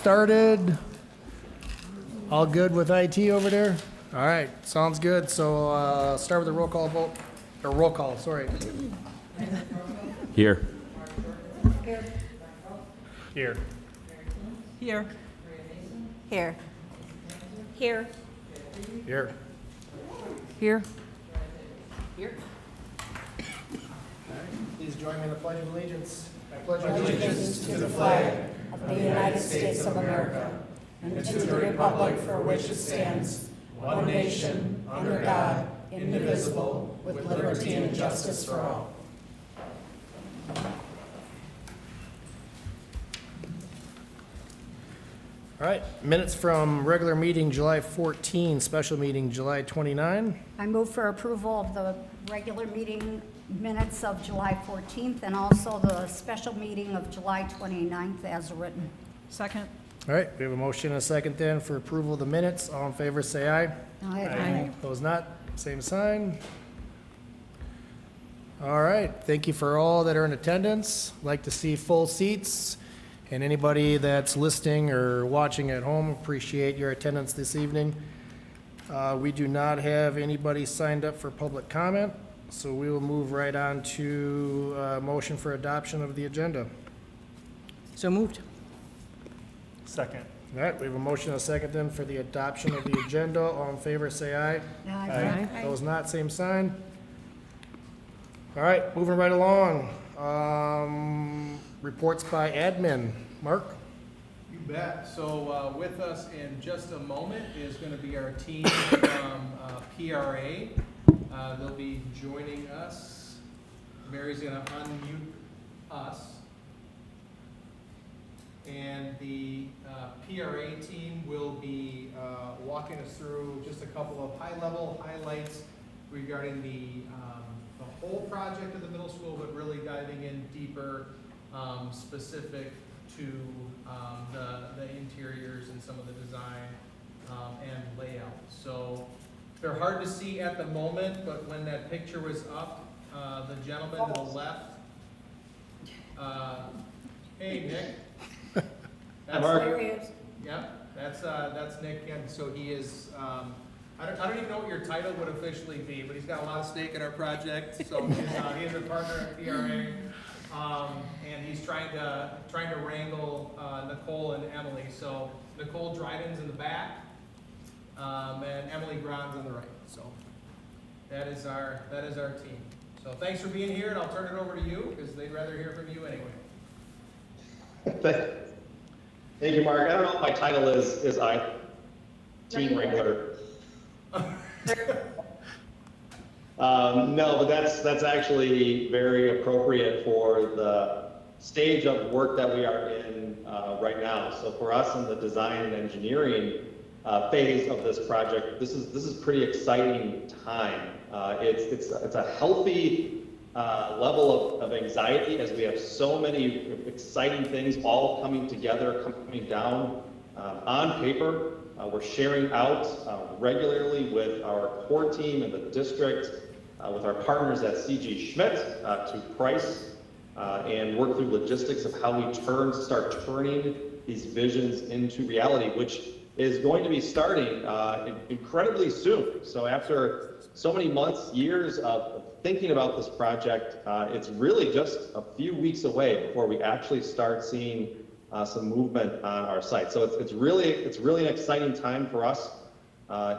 started. All good with IT over there? All right, sounds good. So start with a roll call vote, or roll call, sorry. Here. Here. Here. Here. Here. Here. Here. Here. Please join me in the Pledge of Allegiance. I pledge Allegiance to the flag of the United States of America and to the republic for which it stands, one nation, under God, indivisible, with liberty and justice for all. All right, minutes from regular meeting July 14, special meeting July 29. I move for approval of the regular meeting minutes of July 14th and also the special meeting of July 29th as written. Second. All right, we have a motion and a second then for approval of the minutes. All in favor, say aye. Aye. Opposed not, same sign. All right, thank you for all that are in attendance. Like to see full seats. And anybody that's listening or watching at home, appreciate your attendance this evening. We do not have anybody signed up for public comment, so we will move right on to motion for adoption of the agenda. So moved. Second. All right, we have a motion and a second then for the adoption of the agenda. All in favor, say aye. Aye. Those not, same sign. All right, moving right along. Reports by admin. Mark? You bet. So with us in just a moment is going to be our team from PRA. They'll be joining us. Mary's going to unmute us. And the PRA team will be walking us through just a couple of high-level highlights regarding the whole project of the middle school, but really diving in deeper, specific to the interiors and some of the design and layout. So they're hard to see at the moment, but when that picture was up, the gentleman to the left, hey Nick. There he is. Yep, that's Nick, and so he is, I don't even know what your title would officially be, but he's got a lot of stake in our project, so he's a partner at PRA, and he's trying to wrangle Nicole and Emily. So Nicole Dryden's in the back, and Emily Grond's on the right. So that is our team. So thanks for being here, and I'll turn it over to you because they'd rather hear from you anyway. Thank you, Mark. I don't know what my title is I team wrangler. No, but that's actually very appropriate for the stage of work that we are in right now. So for us in the design and engineering phase of this project, this is pretty exciting time. It's a healthy level of anxiety as we have so many exciting things all coming together, coming down on paper. We're sharing out regularly with our core team in the district, with our partners at C.G. Schmidt to price and work through logistics of how we start turning these visions into reality, which is going to be starting incredibly soon. So after so many months, years of thinking about this project, it's really just a few weeks away before we actually start seeing some movement on our site. So it's really an exciting time for us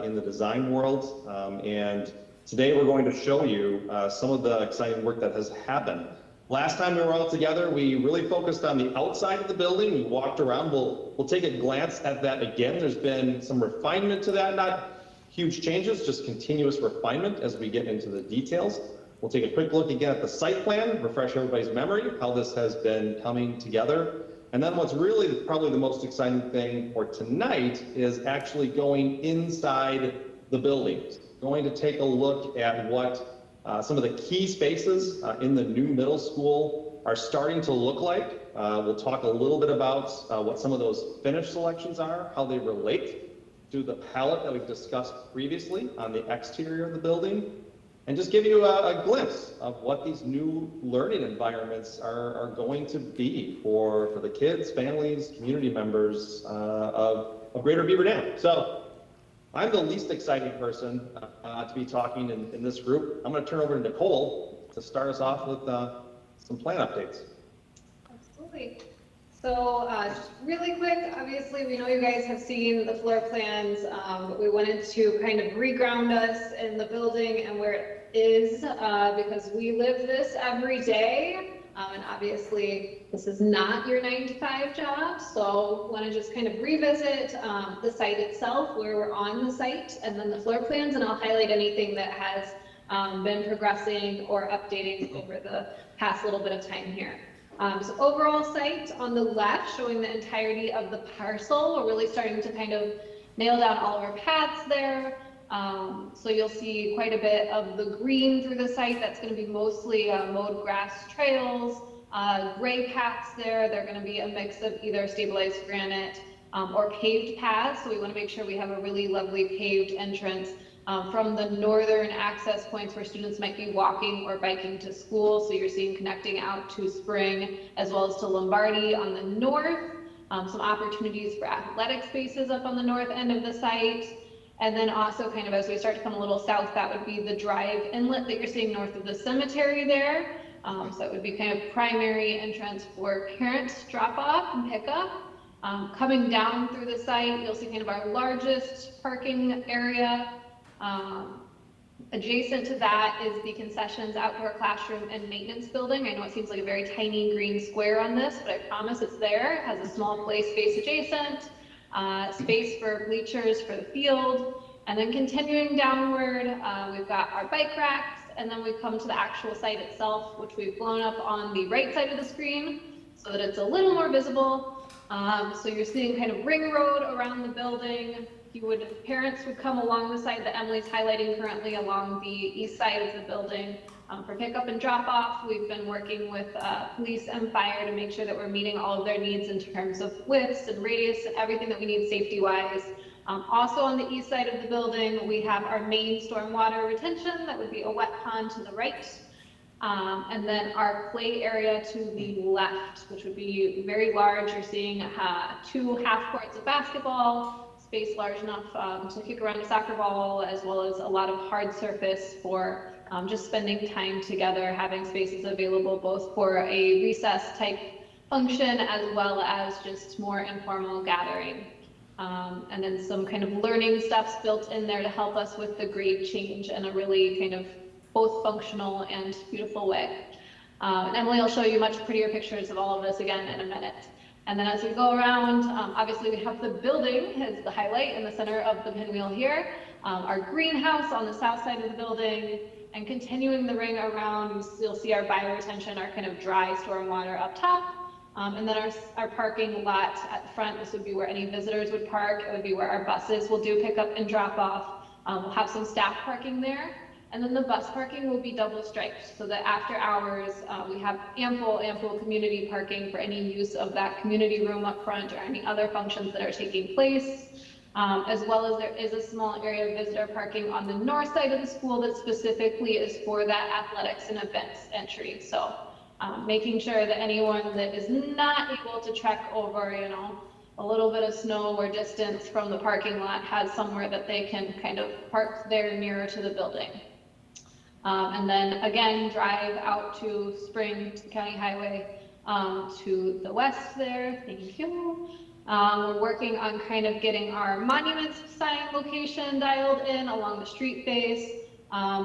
in the design world. And today we're going to show you some of the exciting work that has happened. Last time we were all together, we really focused on the outside of the building. We walked around. We'll take a glance at that again. There's been some refinement to that, not huge changes, just continuous refinement as we get into the details. We'll take a quick look again at the site plan, refresh everybody's memory, how this has been coming together. And then what's really probably the most exciting thing for tonight is actually going inside the buildings. Going to take a look at what some of the key spaces in the new middle school are starting to look like. We'll talk a little bit about what some of those finish selections are, how they relate to the palette that we've discussed previously on the exterior of the building. and just give you a glimpse of what these new learning environments are going to be for the kids, families, community members of Greater Beaver Dam. So I'm the least exciting person to be talking in this group. I'm going to turn over to Nicole to start us off with some plan updates. Absolutely. So just really quick, obviously we know you guys have seen the floor plans, but we wanted to kind of reground us in the building and where it is, because we live this every day. And obviously this is not your 9-to-5 job. So want to just kind of revisit the site itself, where we're on the site, and then the floor plans, and I'll highlight anything that has been progressing or updating over the past little bit of time here. So overall site on the left, showing the entirety of the parcel. We're really starting to kind of nail down all of our paths there. So you'll see quite a bit of the green through the site. That's going to be mostly mowed grass trails, gray paths there. They're going to be a mix of either stabilized granite or paved paths. So we want to make sure we have a really lovely paved entrance from the northern access points where students might be walking or biking to school. So you're seeing connecting out to Spring as well as to Lombardi on the north. Some opportunities for athletic spaces up on the north end of the site. And then also kind of as we start to come a little south, that would be the drive inlet that you're seeing north of the cemetery there. So that would be kind of primary entrance for parents drop off and pick up. Coming down through the site, you'll see kind of our largest parking area. Adjacent to that is the concessions, outdoor classroom, and maintenance building. I know it seems like a very tiny green square on this, but I promise it's there. It has a small play space adjacent, space for bleachers for the field, and then continuing downward, we've got our bike racks, and then we come to the actual site itself, which we've blown up on the right side of the screen so that it's a little more visible. So you're seeing kind of ring road around the building. Parents would come along the side that Emily's highlighting currently along the east side of the building for pickup and drop off. We've been working with police and fire to make sure that we're meeting all of their needs in terms of widths and radius and everything that we need safety wise. Also on the east side of the building, we have our main stormwater retention. That would be a wet pond to the right. And then our play area to the left, which would be very large. You're seeing 2 half courts of basketball, space large enough to kick around a soccer ball, as well as a lot of hard surface for just spending time together, having spaces available both for a recess type function as well as just more informal gathering. And then some kind of learning steps built in there to help us with the grade change in a really kind of both functional and beautiful way. And Emily will show you much prettier pictures of all of this again in a minute. And then as we go around, obviously we have the building as the highlight in the center of the pinwheel here, our greenhouse on the south side of the building, and continuing the ring around, you'll see our bioretention, our kind of dry stormwater up top, and then our parking lot at the front. This would be where any visitors would park. It would be where our buses will do pick up and drop off. We'll have some staff parking there. And then the bus parking will be double striped so that after hours, we have ample community parking for any use of that community room up front or any other functions that are taking place. As well as there is a small area of visitor parking on the north side of the school that specifically is for that athletics and events entry. So making sure that anyone that is not able to trek over, a little bit of snow or distance from the parking lot has somewhere that they can kind of park there nearer to the building. And then again, drive out to Spring, to the county highway, to the west there. Thank you. We're working on kind of getting our monuments sign location dialed in along the street face.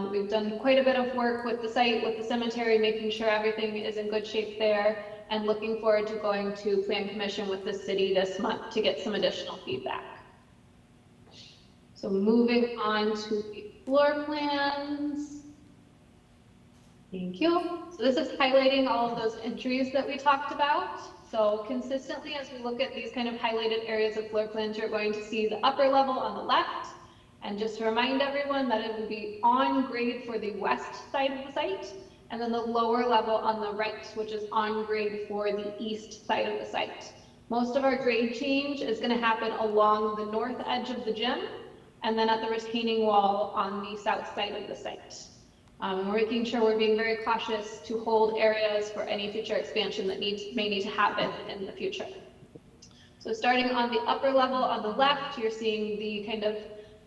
We've done quite a bit of work with the site, with the cemetery, making sure everything is in good shape there, and looking forward to going to Plan Commission with the city this month to get some additional feedback. So moving on to the floor plans. Thank you. So this is highlighting all of those entries that we talked about. So consistently, as we look at these kind of highlighted areas of floor plans, you're going to see the upper level on the left. And just to remind everyone that it will be on grade for the west side of the site, and then the lower level on the right, which is on grade for the east side of the site. Most of our grade change is going to happen along the north edge of the gym, and then at the retaining wall on the south side of the site. And we're making sure we're being very cautious to hold areas for any future expansion that may need to happen in the future. So starting on the upper level on the left, you're seeing the kind of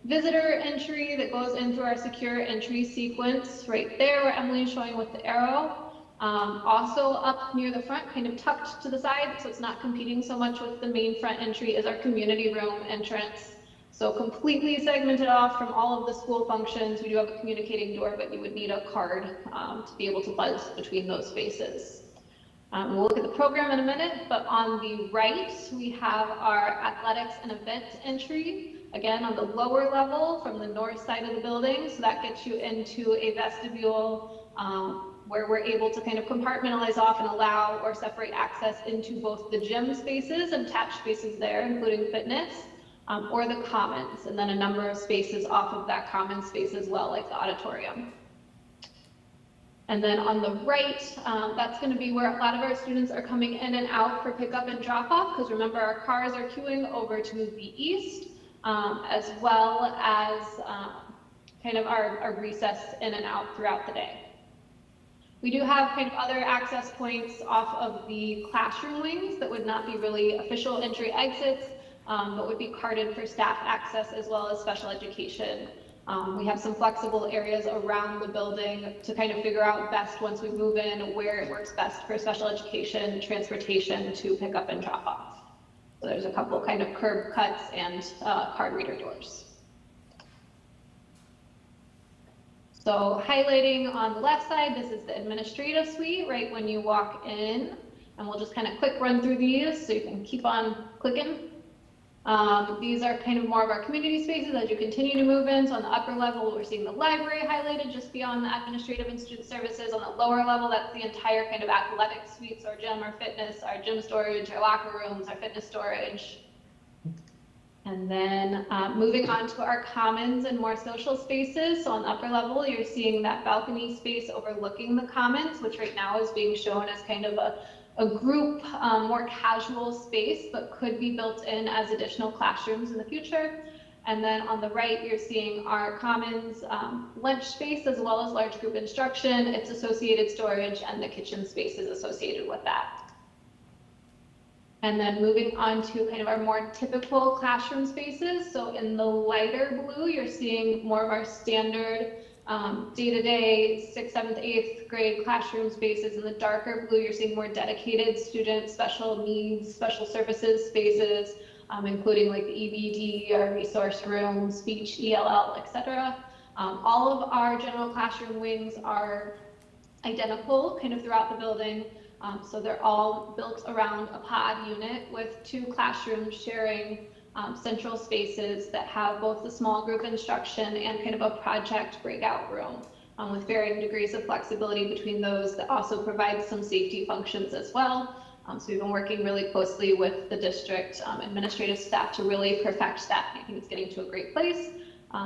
visitor entry that goes into our secure entry sequence right there where Emily's showing with the arrow. Also up near the front, kind of tucked to the side, so it's not competing so much with the main front entry, is our community room entrance. So completely segmented off from all of the school functions. We do have a communicating door, but you would need a card to be able to buzz between those spaces. We'll look at the program in a minute, but on the right, we have our athletics and event entry. Again, on the lower level from the north side of the building. So that gets you into a vestibule where we're able to kind of compartmentalize off and allow or separate access into both the gym spaces and attached spaces there, including fitness, or the commons, and then a number of spaces off of that common space as well, like the auditorium. And then on the right, that's going to be where a lot of our students are coming in and out for pickup and drop off, because remember our cars are queuing over to the east, as well as kind of our recess in and out throughout the day. We do have kind of other access points off of the classroom wings that would not be really official entry exits, but would be carded for staff access as well as special education. We have some flexible areas around the building to kind of figure out best once we move in where it works best for special education, transportation to pick up and drop off. So there's a couple kind of curb cuts and card reader doors. So highlighting on the left side, this is the administrative suite right when you walk in, and we'll just kind of quick run through these so you can keep on clicking. These are kind of more of our community spaces as you continue to move in. So on the upper level, we're seeing the library highlighted just beyond the administrative and student services. On the lower level, that's the entire kind of athletic suites, our gym, our fitness, our gym storage, our locker rooms, our fitness storage. And then moving on to our commons and more social spaces. So on the upper level, you're seeing that balcony space overlooking the commons, which right now is being shown as kind of a group, more casual space, but could be built in as additional classrooms in the future. And then on the right, you're seeing our commons lunch space, as well as large group instruction, its associated storage, and the kitchen spaces associated with that. And then moving on to kind of our more typical classroom spaces. So in the lighter blue, you're seeing more of our standard day-to-day 6th, 7th, 8th grade classroom spaces. In the darker blue, you're seeing more dedicated student special needs, special services spaces, including like the EBD, our resource room, speech, ELL, etc. All of our general classroom wings are identical kind of throughout the building. So they're all built around a pod unit with 2 classrooms sharing central spaces that have both the small group instruction and kind of a project breakout room with varying degrees of flexibility between those that also provide some safety functions as well. So we've been working really closely with the district administrative staff to really perfect that. I think it's getting to a great place.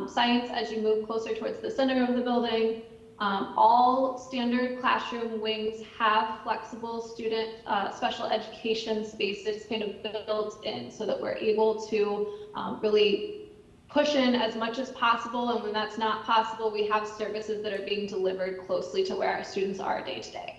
Science, as you move closer towards the center of the building, all standard classroom wings have flexible student special education spaces kind of built in so that we're able to really push in as much as possible. And when that's not possible, we have services that are being delivered closely to where our students are day to day.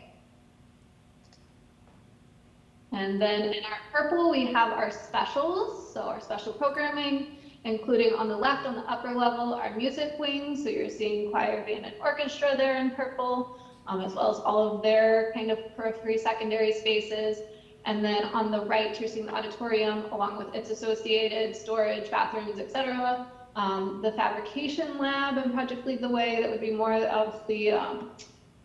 And then in our purple, we have our specials, so our special programming, including on the left, on the upper level, our music wing. So you're seeing choir, band, and orchestra there in purple, as well as all of their kind of periphery secondary spaces. And then on the right, you're seeing the auditorium along with its associated storage, bathrooms, etc. The fabrication lab and Project Lead the Way, that would be more of the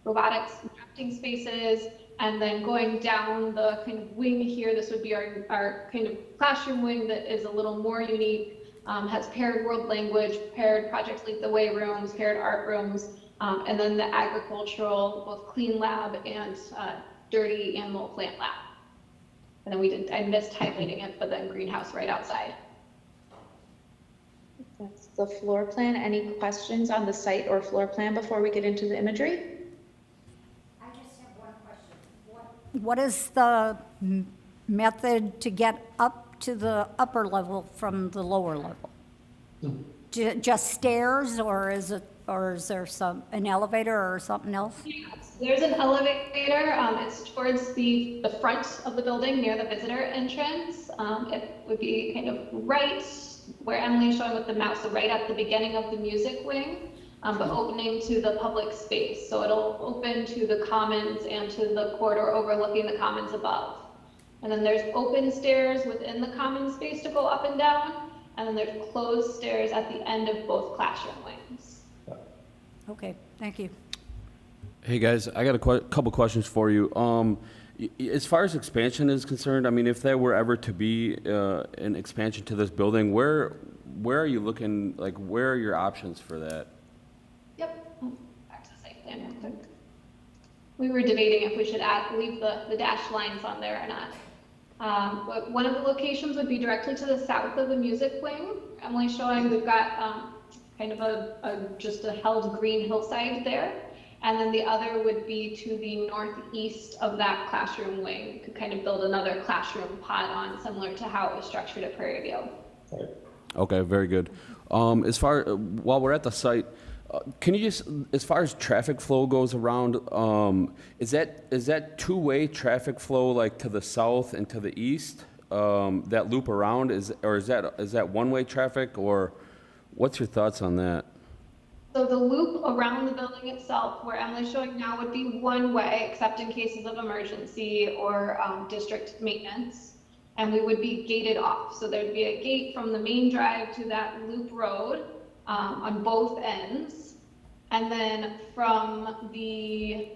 robotics and drafting spaces. And then going down the kind of wing here, this would be our kind of classroom wing that is a little more unique, has paired world language, paired Project Lead the Way rooms, paired art rooms, and then the agricultural, both clean lab and dirty animal plant lab. And then I missed highlighting it, but then greenhouse right outside. That's the floor plan. Any questions on the site or floor plan before we get into the imagery? I just have one question. What is the method to get up to the upper level from the lower level? Just stairs, or is it or is there an elevator or something else? Yes, there's an elevator. It's towards the front of the building near the visitor entrance. It would be kind of right where Emily's showing with the mouse, so right at the beginning of the music wing, but opening to the public space. So it'll open to the commons and to the corridor overlooking the commons above. And then there's open stairs within the common space to go up and down. And then there's closed stairs at the end of both classroom wings. Okay, thank you. Hey guys, I got a couple questions for you. As far as expansion is concerned, I mean, if there were ever to be an expansion to this building, where are you looking? Like, where are your options for that? Yep, back to the site plan real quick. We were debating if we should leave the dashed lines on there or not. But one of the locations would be directly to the south of the music wing. Emily's showing we've got kind of just a held green hillside there. And then the other would be to the northeast of that classroom wing. You could kind of build another classroom pod on, similar to how it was structured at Prairie View. Okay, very good. While we're at the site, can you just, as far as traffic flow goes around, is that two-way traffic flow, like to the south and to the east, that loop around, or is that one-way traffic, or what's your thoughts on that? So the loop around the building itself, where Emily's showing now, would be one way, except in cases of emergency or district maintenance. And we would be gated off. So there'd be a gate from the main drive to that loop road on both ends. And then from the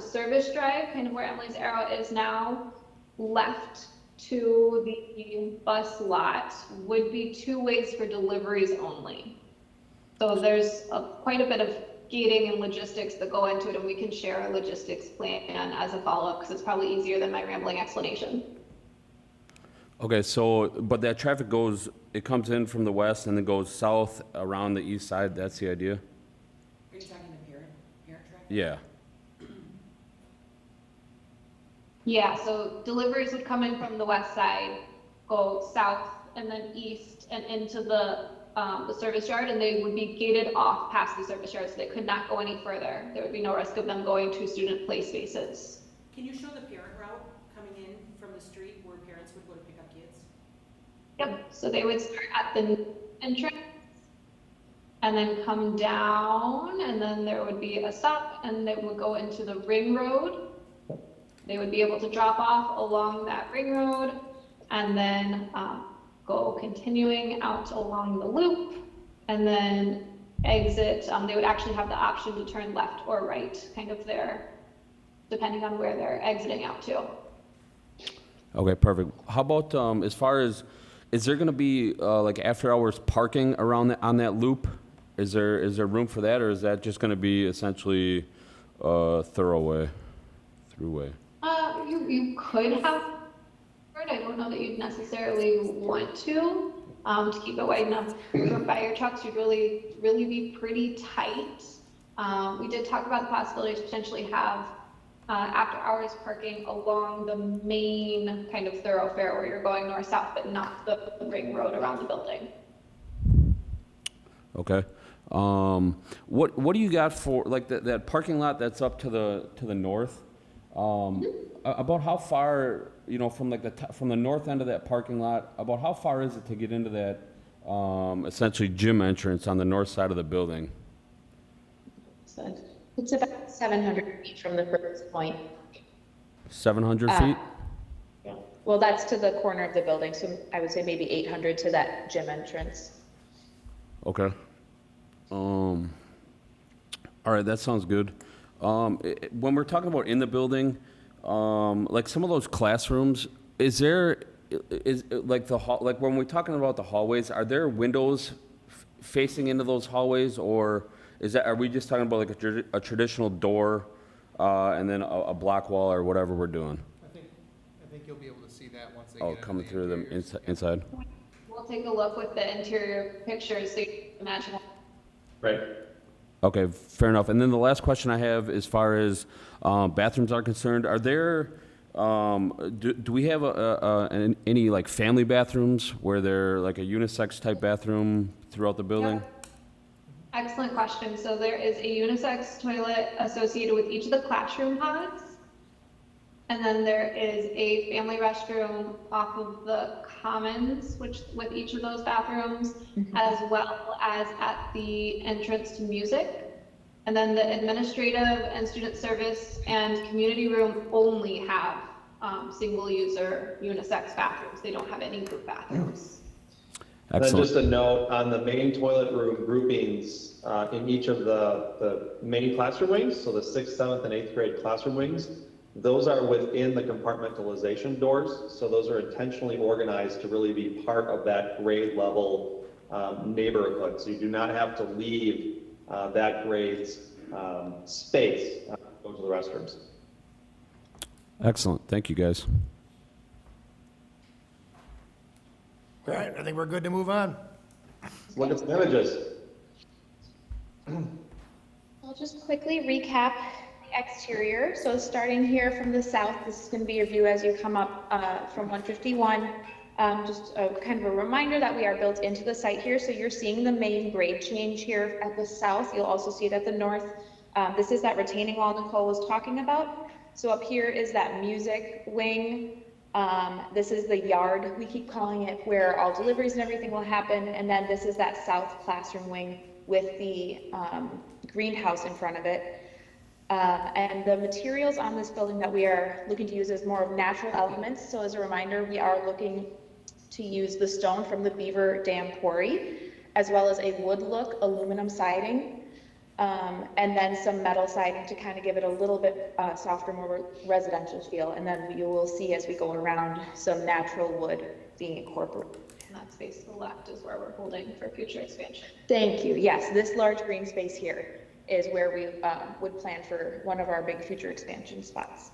service drive, kind of where Emily's arrow is now, left to the bus lot would be two ways for deliveries only. So there's quite a bit of gating and logistics that go into it, and we can share a logistics plan as a follow-up because it's probably easier than my rambling explanation. Okay, so, but that traffic it comes in from the west and then goes south around the east side, that's the idea? Are you talking the parent traffic? Yeah. Yeah, so deliveries would come in from the west side, go south and then east and into the service yard, and they would be gated off past the service yard, so they could not go any further. There would be no risk of them going to student play spaces. Can you show the parent route coming in from the street where parents would go to pick up kids? Yep, so they would start at the entrance and then come down, and then there would be a stop, and they would go into the ring road. They would be able to drop off along that ring road and then go continuing out along the loop and then exit. They would actually have the option to turn left or right, kind of there, depending on where they're exiting out to. Okay, perfect. How about, as far as, is there gonna be, like after hours parking around on that loop? Is there room for that, or is that just gonna be essentially throughway? You could have, I don't know that you'd necessarily want to keep it wide enough for fire trucks. You'd really be pretty tight. We did talk about the possibility to potentially have after hours parking along the main kind of thoroughfare where you're going north-south, but not the ring road around the building. Okay. What do you got for, like, that parking lot that's up to the north? About how far, from like from the north end of that parking lot, about how far is it to get into that essentially gym entrance on the north side of the building? So it's about 700 feet from the first point. 700 feet? Yeah. Well, that's to the corner of the building, so I would say maybe 800 to that gym entrance. Okay. All right, that sounds good. When we're talking about in the building, like some of those classrooms, is like like when we're talking about the hallways, are there windows facing into those hallways, or are we just talking about like a traditional door, and then a block wall or whatever we're doing? I think you'll be able to see that once they Oh, get into coming the through them interiors. inside? We'll take a look with the interior pictures so you can imagine. Right. Okay, fair enough. And then the last question I have, as far as bathrooms are concerned, are there, do we have any like family bathrooms where they're like a unisex type bathroom throughout the building? Excellent question. So there is a unisex toilet associated with each of the classroom pods. And then there is a family restroom off of the commons, which with each of those bathrooms, as well as at the entrance to music. And then the administrative and student service and community room only have single user unisex bathrooms. They don't have any group bathrooms. And then Excellent. just a note on the main toilet room groupings in each of the main classroom wings, so the 6th, 7th, and 8th grade classroom wings, those are within the compartmentalization doors. So those are intentionally organized to really be part of that grade level neighborhood. So you do not have to leave that grade's space to go to the restrooms. Excellent. Thank you, guys. All right, I think we're good to move on. Let's look at some images. I'll just quickly recap the exterior. So starting here from the south, this is going to be your view as you come up from 151. Just a kind of a reminder that we are built into the site here. So you're seeing the main grade change here at the south. You'll also see it at the north. This is that retaining wall Nicole was talking about. So up here is that music wing. This is the yard, we keep calling it, where all deliveries and everything will happen. And then this is that south classroom wing with the greenhouse in front of it. And the materials on this building that we are looking to use is more of natural elements. So as a reminder, we are looking to use the stone from the Beaver Dam Quarry, as well as a wood look aluminum siding. And then some metal siding to kind of give it a little bit softer, more residential feel. And then you will see as we go around some natural wood being incorporated. And that space to the left is where we're holding for future expansion. Thank you. Yes, this large green space here is where we would plan for one of our big future expansion spots.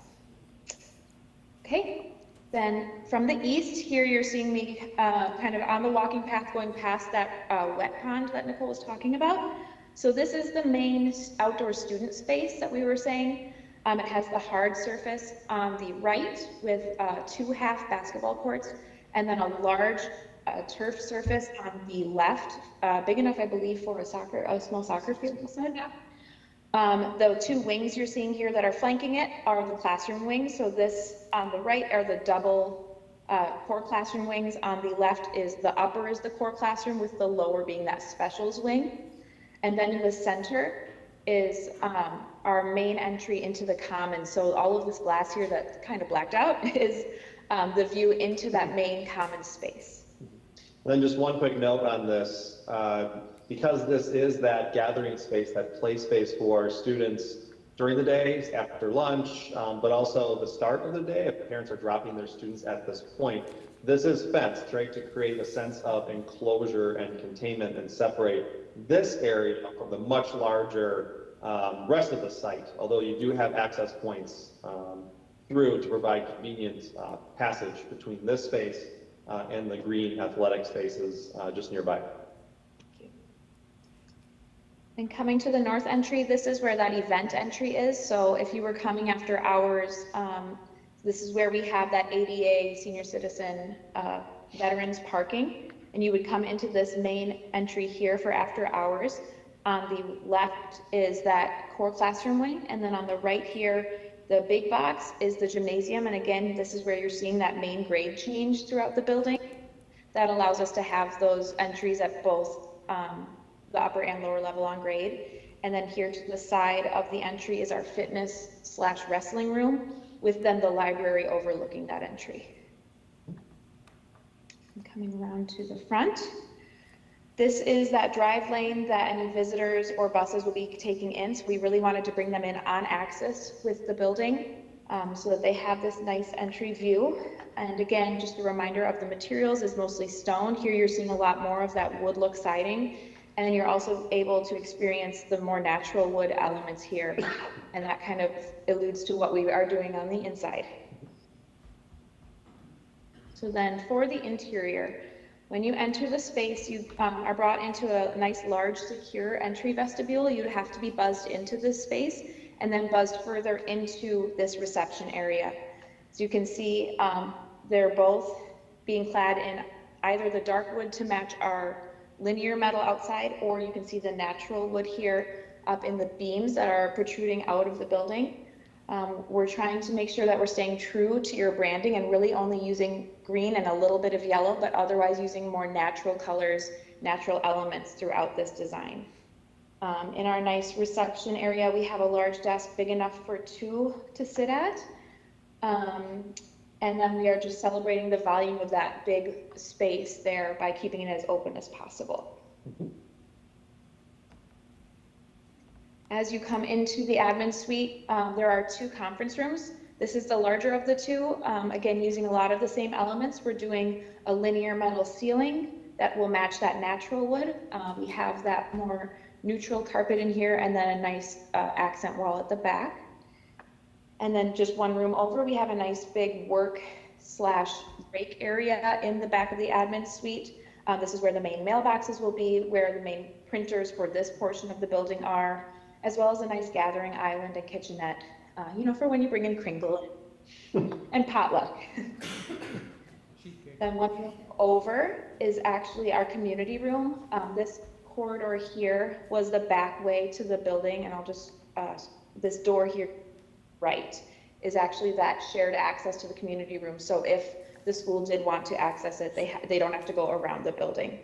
Okay, then from the east here, you're seeing me kind of on the walking path going past that wet pond that Nicole was talking about. So this is the main outdoor student space that we were saying. It has the hard surface on the right with 2 half basketball courts, and then a large turf surface on the left, big enough, I believe, for a small soccer field. Yeah. The 2 wings you're seeing here that are flanking it are the classroom wings. So this on the right are the double core classroom wings. On the left is the upper is the core classroom, with the lower being that specials wing. And then in the center is our main entry into the commons. So all of this glass here that's kind of blacked out is the view into that main common space. And then just one quick note on this, because this is that gathering space, that play space for students during the day, after lunch, but also the start of the day, if parents are dropping their students at this point. This is fenced, right, to create a sense of enclosure and containment and separate this area from the much larger rest of the site, although you do have access points through to provide convenient passage between this space and the green athletic spaces just nearby. And coming to the north entry, this is where that event entry is. So if you were coming after hours, this is where we have that ADA senior citizen veterans parking. And you would come into this main entry here for after hours. On the left is that core classroom wing. And then on the right here, the big box is the gymnasium. And again, this is where you're seeing that main grade change throughout the building. That allows us to have those entries at both the upper and lower level on grade. And then here to the side of the entry is our fitness/wrestling room, with then the library overlooking that entry. And coming around to the front, this is that drive lane that any visitors or buses will be taking in. So we really wanted to bring them in on axis with the building so that they have this nice entry view. And again, just a reminder of the materials is mostly stone. Here you're seeing a lot more of that wood look siding. And then you're also able to experience the more natural wood elements here. And that kind of alludes to what we are doing on the inside. So then for the interior, when you enter the space, you are brought into a nice, large, secure entry vestibule. You'd have to be buzzed into this space and then buzzed further into this reception area. As you can see, they're both being clad in either the dark wood to match our linear metal outside, or you can see the natural wood here up in the beams that are protruding out of the building. We're trying to make sure that we're staying true to your branding and really only using green and a little bit of yellow, but otherwise using more natural colors, natural elements throughout this design. In our nice reception area, we have a large desk big enough for two to sit at. And then we are just celebrating the volume of that big space there by keeping it as open as possible. As you come into the admin suite, there are two conference rooms. This is the larger of the two. Again, using a lot of the same elements. We're doing a linear metal ceiling that will match that natural wood. We have that more neutral carpet in here, and then a nice accent wall at the back. And then just one room over, we have a nice big work/break area in the back of the admin suite. This is where the main mailboxes will be, where the main printers for this portion of the building are, as well as a nice gathering island and kitchenette, for when you bring in Kringle and potluck. Then one room over is actually our community room. This corridor here was the back way to the building, and I'll just, this door here right is actually that shared access to the community room. So if the school did want to access it, they don't have to go around the building.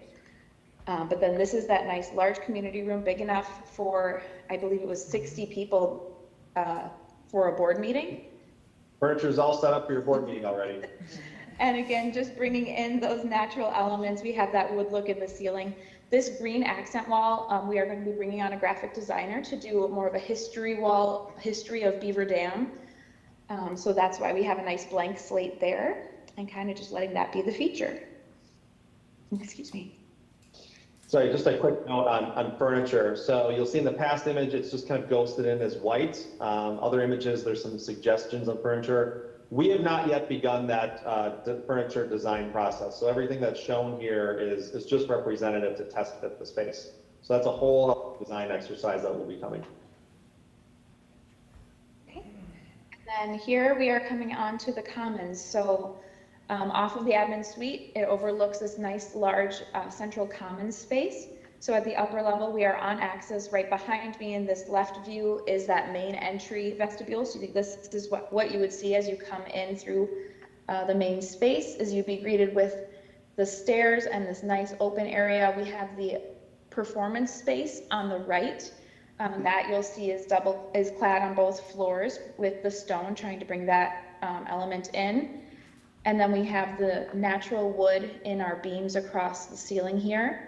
But then this is that nice large community room, big enough for, I believe it was 60 people for a board meeting. Furniture's all set up for your board meeting already. And again, just bringing in those natural elements. We have that wood look in the ceiling. This green accent wall, we are going to be bringing on a graphic designer to do more of a history wall, history of Beaver Dam. So that's why we have a nice blank slate there, and kind of just letting that be the feature. Excuse me. Sorry, just a quick note on furniture. So you'll see in the past image, it's just kind of ghosted in as white. Other images, there's some suggestions on furniture. We have not yet begun that furniture design process. So everything that's shown here is just representative to test fit the space. So that's a whole design exercise that will be coming. Okay. And then here we are coming on to the commons. So off of the admin suite, it overlooks this nice large central commons space. So at the upper level, we are on access. Right behind me in this left view is that main entry vestibule. So this is what you would see as you come in through the main space, is you'd be greeted with the stairs and this nice open area. We have the performance space on the right. That you'll see is clad on both floors with the stone, trying to bring that element in. And then we have the natural wood in our beams across the ceiling here.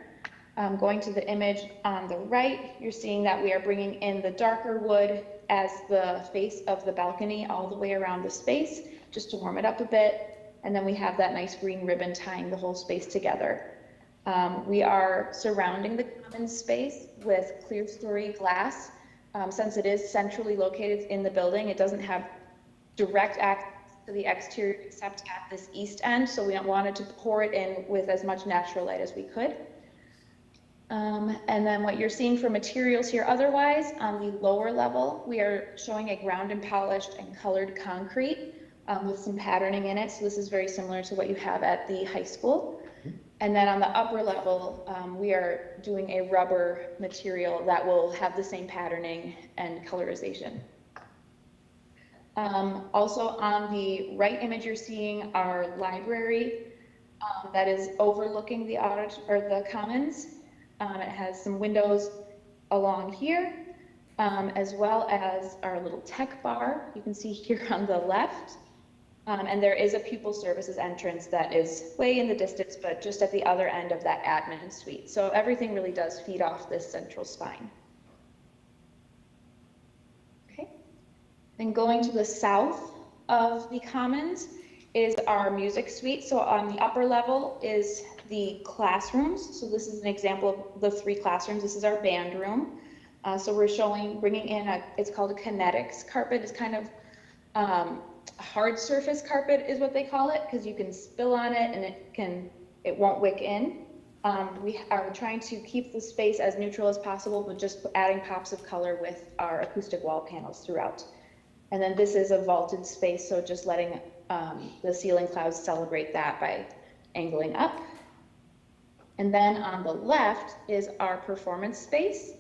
Going to the image on the right, you're seeing that we are bringing in the darker wood as the face of the balcony all the way around the space, just to warm it up a bit. And then we have that nice green ribbon tying the whole space together. We are surrounding the common space with clear story glass. Since it is centrally located in the building, it doesn't have direct access to the exterior except at this east end. So we wanted to pour it in with as much natural light as we could. And then what you're seeing for materials here otherwise, on the lower level, we are showing a ground and polished and colored concrete with some patterning in it. So this is very similar to what you have at the high school. And then on the upper level, we are doing a rubber material that will have the same patterning and colorization. Also on the right image, you're seeing our library that is overlooking the commons. It has some windows along here, as well as our little tech bar you can see here on the left. And there is a pupil services entrance that is way in the distance, but just at the other end of that admin suite. So everything really does feed off this central spine. Okay. Then going to the south of the commons is our music suite. So on the upper level is the classrooms. So this is an example of the 3 classrooms. This is our band room. So we're bringing in it's called a kinetics carpet. It's kind of hard surface carpet is what they call it, because you can spill on it and it won't wick in. We are trying to keep the space as neutral as possible, but just adding pops of color with our acoustic wall panels throughout. And then this is a vaulted space, so just letting the ceiling clouds celebrate that by angling up. And then on the left is our performance space.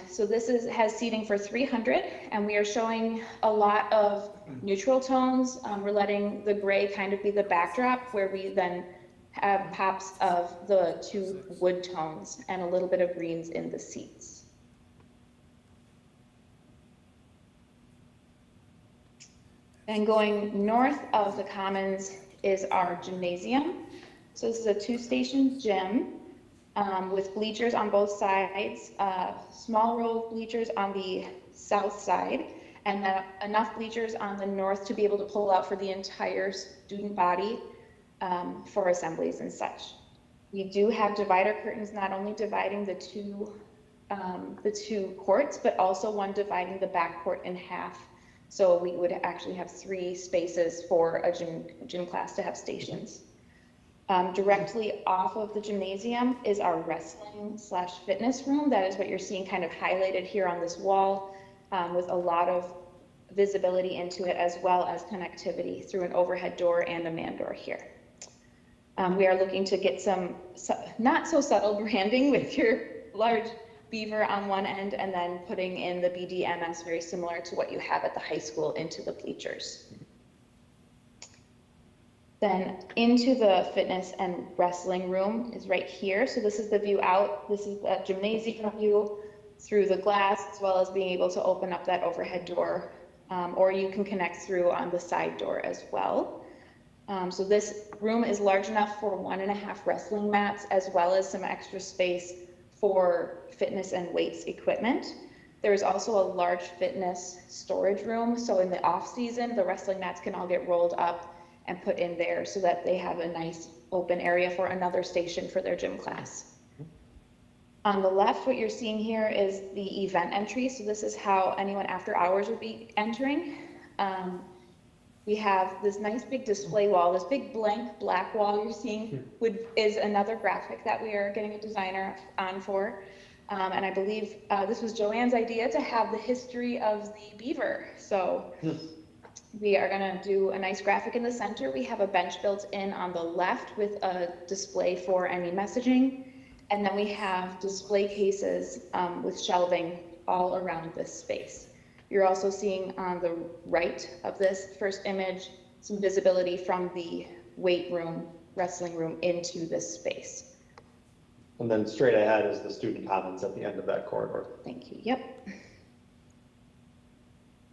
So this has seating for 300, and we are showing a lot of neutral tones. We're letting the gray kind of be the backdrop, where we then have pops of the 2 wood tones and a little bit of greens in the seats. And going north of the Commons is our gymnasium. So this is a 2-station gym with bleachers on both sides, small row of bleachers on the south side, and then enough bleachers on the north to be able to pull out for the entire student body for assemblies and such. We do have divider curtains, not only dividing the two courts, but also one dividing the back court in half. So we would actually have 3 spaces for a gym class to have stations. Directly off of the gymnasium is our wrestling/fitness room. That is what you're seeing kind of highlighted here on this wall, with a lot of visibility into it, as well as connectivity through an overhead door and a man door here. We are looking to get some not so subtle branding with your large beaver on one end, and then putting in the BDMS, very similar to what you have at the high school, into the bleachers. Then into the fitness and wrestling room is right here. So this is the view out. This is the gymnasium view through the glass, as well as being able to open up that overhead door, or you can connect through on the side door as well. So this room is large enough for 1.5 wrestling mats, as well as some extra space for fitness and weights equipment. There is also a large fitness storage room. So in the off season, the wrestling mats can all get rolled up and put in there so that they have a nice open area for another station for their gym class. On the left, what you're seeing here is the event entry. So this is how anyone after hours would be entering. We have this nice big display wall. This big blank black wall you're seeing is another graphic that we are getting a designer on for. And I believe this was Joanne's idea to have the history of the beaver. So we are going to do a nice graphic in the center. We have a bench built in on the left with a display for any messaging. And then we have display cases with shelving all around this space. You're also seeing on the right of this first image some visibility from the weight room, wrestling room into this space. And then straight ahead is the student commons at the end of that corridor. Thank you. Yep.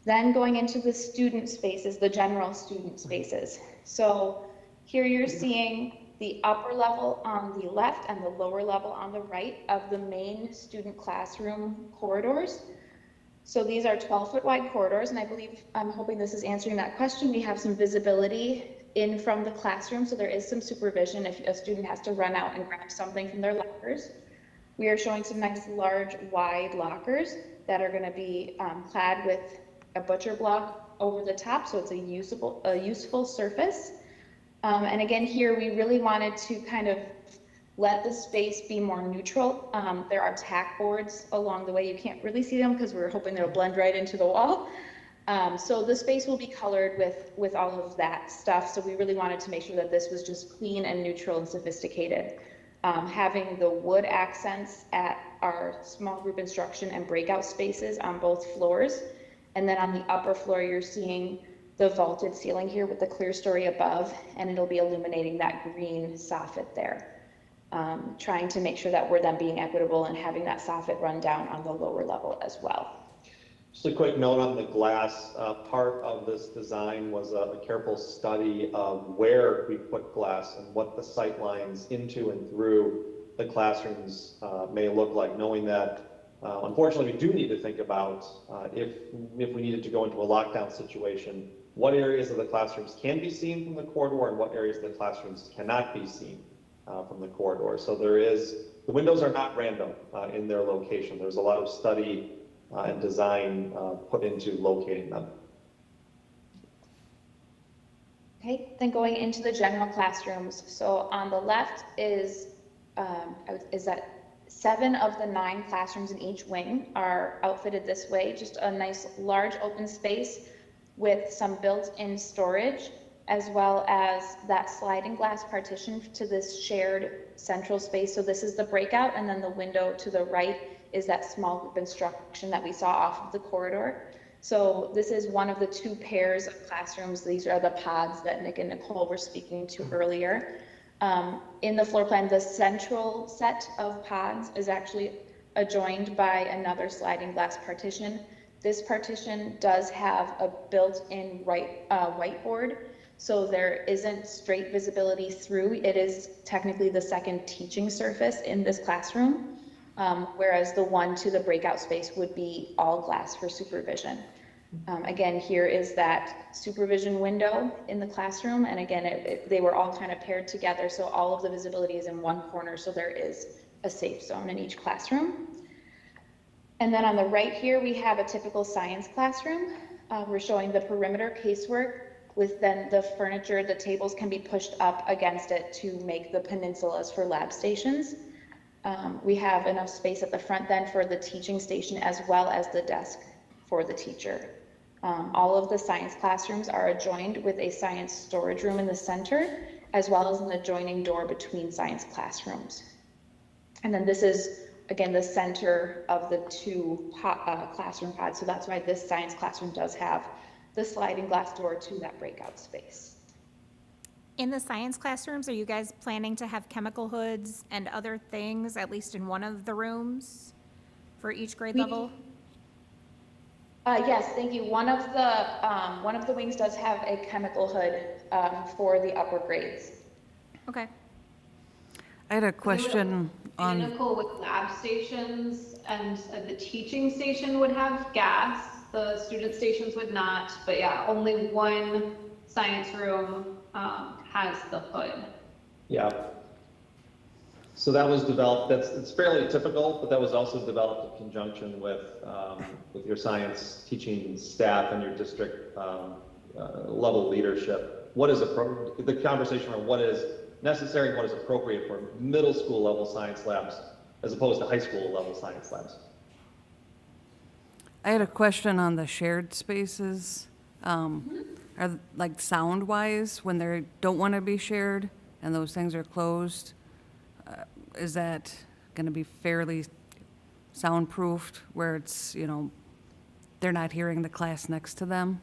Then going into the student spaces, the general student spaces. So here you're seeing the upper level on the left and the lower level on the right of the main student classroom corridors. So these are 12-foot wide corridors, and I believe, I'm hoping this is answering that question. We have some visibility in from the classroom, so there is some supervision if a student has to run out and grab something from their lockers. We are showing some nice large wide lockers that are going to be clad with a butcher block over the top, so it's a useful surface. And again, here we really wanted to kind of let the space be more neutral. There are tack boards along the way. You can't really see them because we're hoping they'll blend right into the wall. So the space will be colored with all of that stuff. So we really wanted to make sure that this was just clean and neutral and sophisticated. Having the wood accents at our small group instruction and breakout spaces on both floors. And then on the upper floor, you're seeing the vaulted ceiling here with the clear story above, and it'll be illuminating that green soffit there. Trying to make sure that we're then being equitable and having that soffit run down on the lower level as well. Just a quick note on the glass. Part of this design was a careful study of where we put glass and what the sight lines into and through the classrooms may look like, knowing that unfortunately we do need to think about if we needed to go into a lockdown situation, what areas of the classrooms can be seen from the corridor and what areas of the classrooms cannot be seen from the corridor. So the windows are not random in their location. There's a lot of study and design put into locating them. Okay, then going into the general classrooms. So on the left is that 7 of the 9 classrooms in each wing are outfitted this way, just a nice large open space with some built-in storage as well as that sliding glass partition to this shared central space. So this is the breakout, and then the window to the right is that small group instruction that we saw off of the corridor. So this is one of the two pairs of classrooms. These are the pods that Nick and Nicole were speaking to earlier. In the floor plan, the central set of pods is actually adjoined by another sliding glass partition. This partition does have a built-in whiteboard, so there isn't straight visibility through. It is technically the second teaching surface in this classroom, whereas the one to the breakout space would be all glass for supervision. Again, here is that supervision window in the classroom, and again, they were all kind of paired together, so all of the visibility is in one corner, so there is a safe zone in each classroom. And then on the right here, we have a typical science classroom. We're showing the perimeter casework with then the furniture, the tables can be pushed up against it to make the peninsulas for lab stations. We have enough space at the front then for the teaching station as well as the desk for the teacher. All of the science classrooms are adjoined with a science storage room in the center, as well as an adjoining door between science classrooms. And then this is, again, the center of the two classroom pods, so that's why this science classroom does have the sliding glass door to that breakout space. In the science classrooms, are you guys planning to have chemical hoods and other things, at least in one of the rooms for each grade level? Yes, thank you. One of the wings does have a chemical hood for the upper grades. Okay. I had a question on, Mechanical with lab stations, and the teaching station would have gas. The student stations would not, but yeah, only one science room has the hood. Yeah. So that was developed, it's fairly typical, but that was also developed in conjunction with your science teaching staff and your district level leadership. What is the conversation around what is necessary and what is appropriate for middle school level science labs as opposed to high school level science labs. I had a question on the shared spaces. Are like sound wise, when they don't want to be shared and those things are closed, is that going to be fairly soundproofed where it's, you know, they're not hearing the class next to them?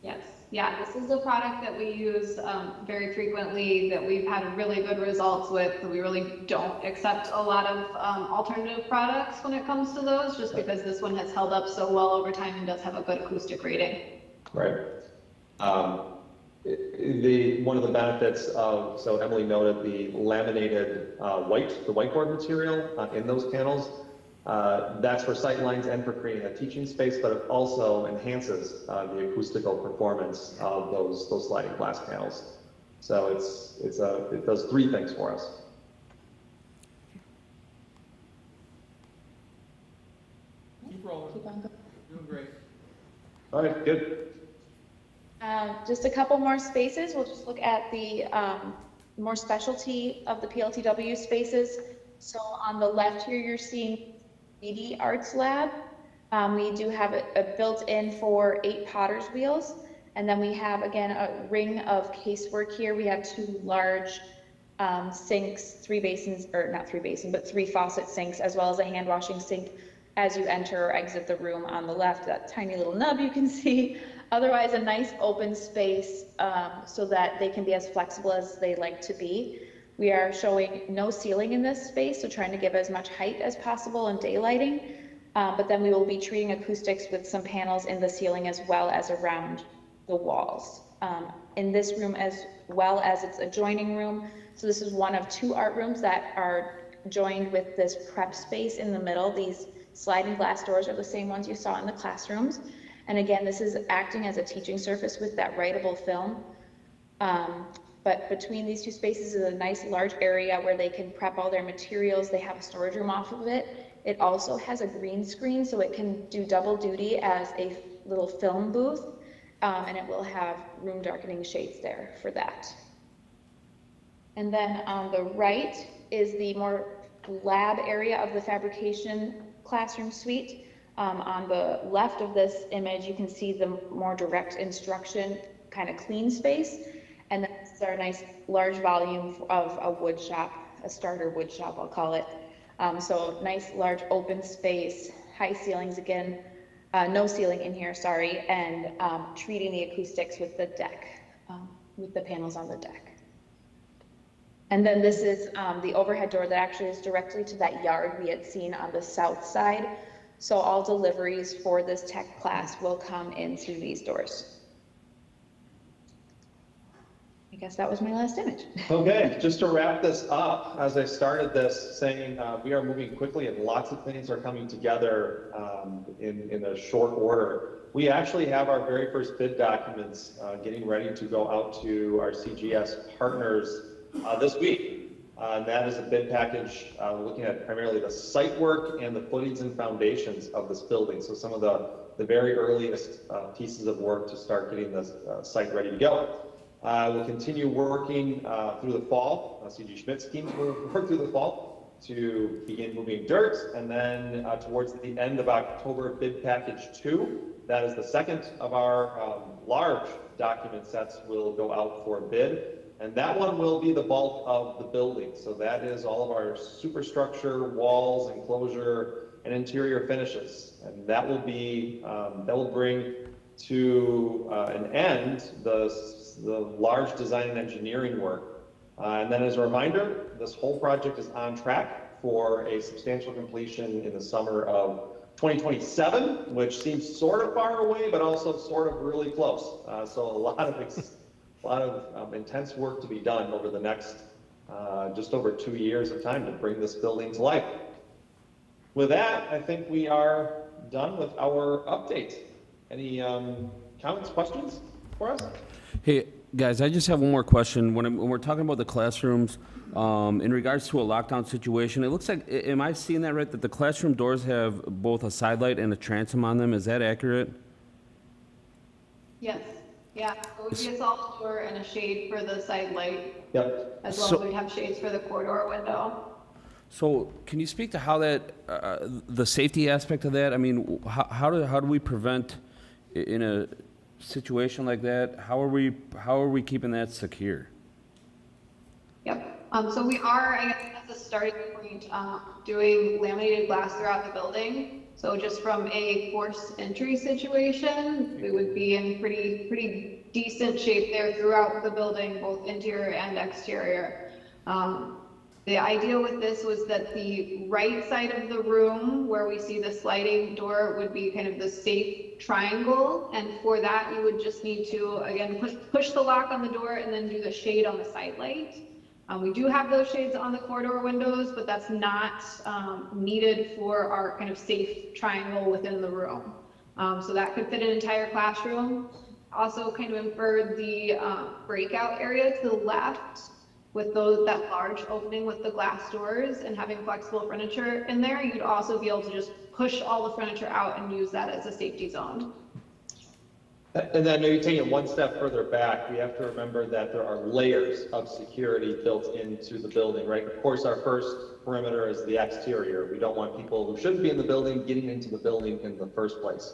Yes, yeah, this is a product that we use very frequently, that we've had really good results with. We really don't accept a lot of alternative products when it comes to those, just because this one has held up so well over time and does have a good acoustic rating. Right. One of the benefits of, so Emily noted the laminated the whiteboard material in those panels. That's for sight lines and for creating a teaching space, but it also enhances the acoustical performance of those sliding glass panels. So it does three things for us. Keep rolling. Keep on going. Doing great. All right, good. Just a couple more spaces. We'll just look at the more specialty of the PLTW spaces. So on the left here, you're seeing BD Arts Lab. We do have a built-in for 8 potter's wheels. And then we have, again, a ring of casework here. We have 2 large sinks, 3 basins, or not 3 basins, but 3 faucet sinks, as well as a hand washing sink as you enter or exit the room on the left, that tiny little nub you can see. Otherwise, a nice open space so that they can be as flexible as they like to be. We are showing no ceiling in this space, so trying to give as much height as possible and daylighting. But then we will be treating acoustics with some panels in the ceiling as well as around the walls. In this room as well as its adjoining room. So this is one of 2 art rooms that are joined with this prep space in the middle. These sliding glass doors are the same ones you saw in the classrooms. And again, this is acting as a teaching surface with that writable film. But between these 2 spaces is a nice large area where they can prep all their materials. They have a storage room off of it. It also has a green screen, so it can do double duty as a little film booth. And it will have room darkening shades there for that. And then on the right is the more lab area of the fabrication classroom suite. On the left of this image, you can see the more direct instruction kind of clean space. And then this is our nice large volume of a wood shop, a starter wood shop, I'll call it. So nice large open space, high ceilings again, no ceiling in here, sorry, and treating the acoustics with the deck, with the panels on the deck. And then this is the overhead door that actually is directly to that yard we had seen on the south side. So all deliveries for this tech class will come in through these doors. I guess that was my last image. Okay, just to wrap this up, as I started this saying, we are moving quickly and lots of things are coming together in a short order. We actually have our very first bid documents getting ready to go out to our CGS partners this week. And that is a bid package looking at primarily the site work and the footings and foundations of this building. So some of the very earliest pieces of work to start getting this site ready to go. We'll continue working through the fall. CG Schmidt's team will work through the fall to begin moving dirt. And then towards the end of October, bid package 2, that is the second of our large document sets, will go out for bid. And that one will be the bulk of the building. So that is all of our superstructure, walls, enclosure, and interior finishes. And that will be, that will bring to an end the large design and engineering work. And then as a reminder, this whole project is on track for a substantial completion in the summer of 2027, which seems sort of far away, but also sort of really close. So a lot of intense work to be done over the next just over 2 years of time to bring this building to life. With that, I think we are done with our update. Any comments, questions for us? Hey, guys, I just have one more question. When we're talking about the classrooms, in regards to a lockdown situation, it looks like, am I seeing that right, that the classroom doors have both a side light and a transom on them? Is that accurate? Yes, yeah, it would be a soft door and a shade for the side light, Yep. as well as we'd have shades for the corridor window. So can you speak to how that, the safety aspect of that? I mean, how do we prevent in a situation like that? How are we keeping that secure? Yep, so we are, I guess, as a starting point, doing laminated glass throughout the building. So just from a forced entry situation, we would be in pretty decent shape there throughout the building, both interior and exterior. The idea with this was that the right side of the room where we see the sliding door would be kind of the safe triangle. And for that, you would just need to, again, push the lock on the door and then do the shade on the side light. We do have those shades on the corridor windows, but that's not needed for our kind of safe triangle within the room. So that could fit an entire classroom. Also kind of inferred the breakout area to the left with that large opening with the glass doors and having flexible furniture in there. You'd also be able to just push all the furniture out and use that as a safety zone. And then maybe taking it one step further back, we have to remember that there are layers of security built into the building, right? Of course, our first perimeter is the exterior. We don't want people who shouldn't be in the building getting into the building in the first place.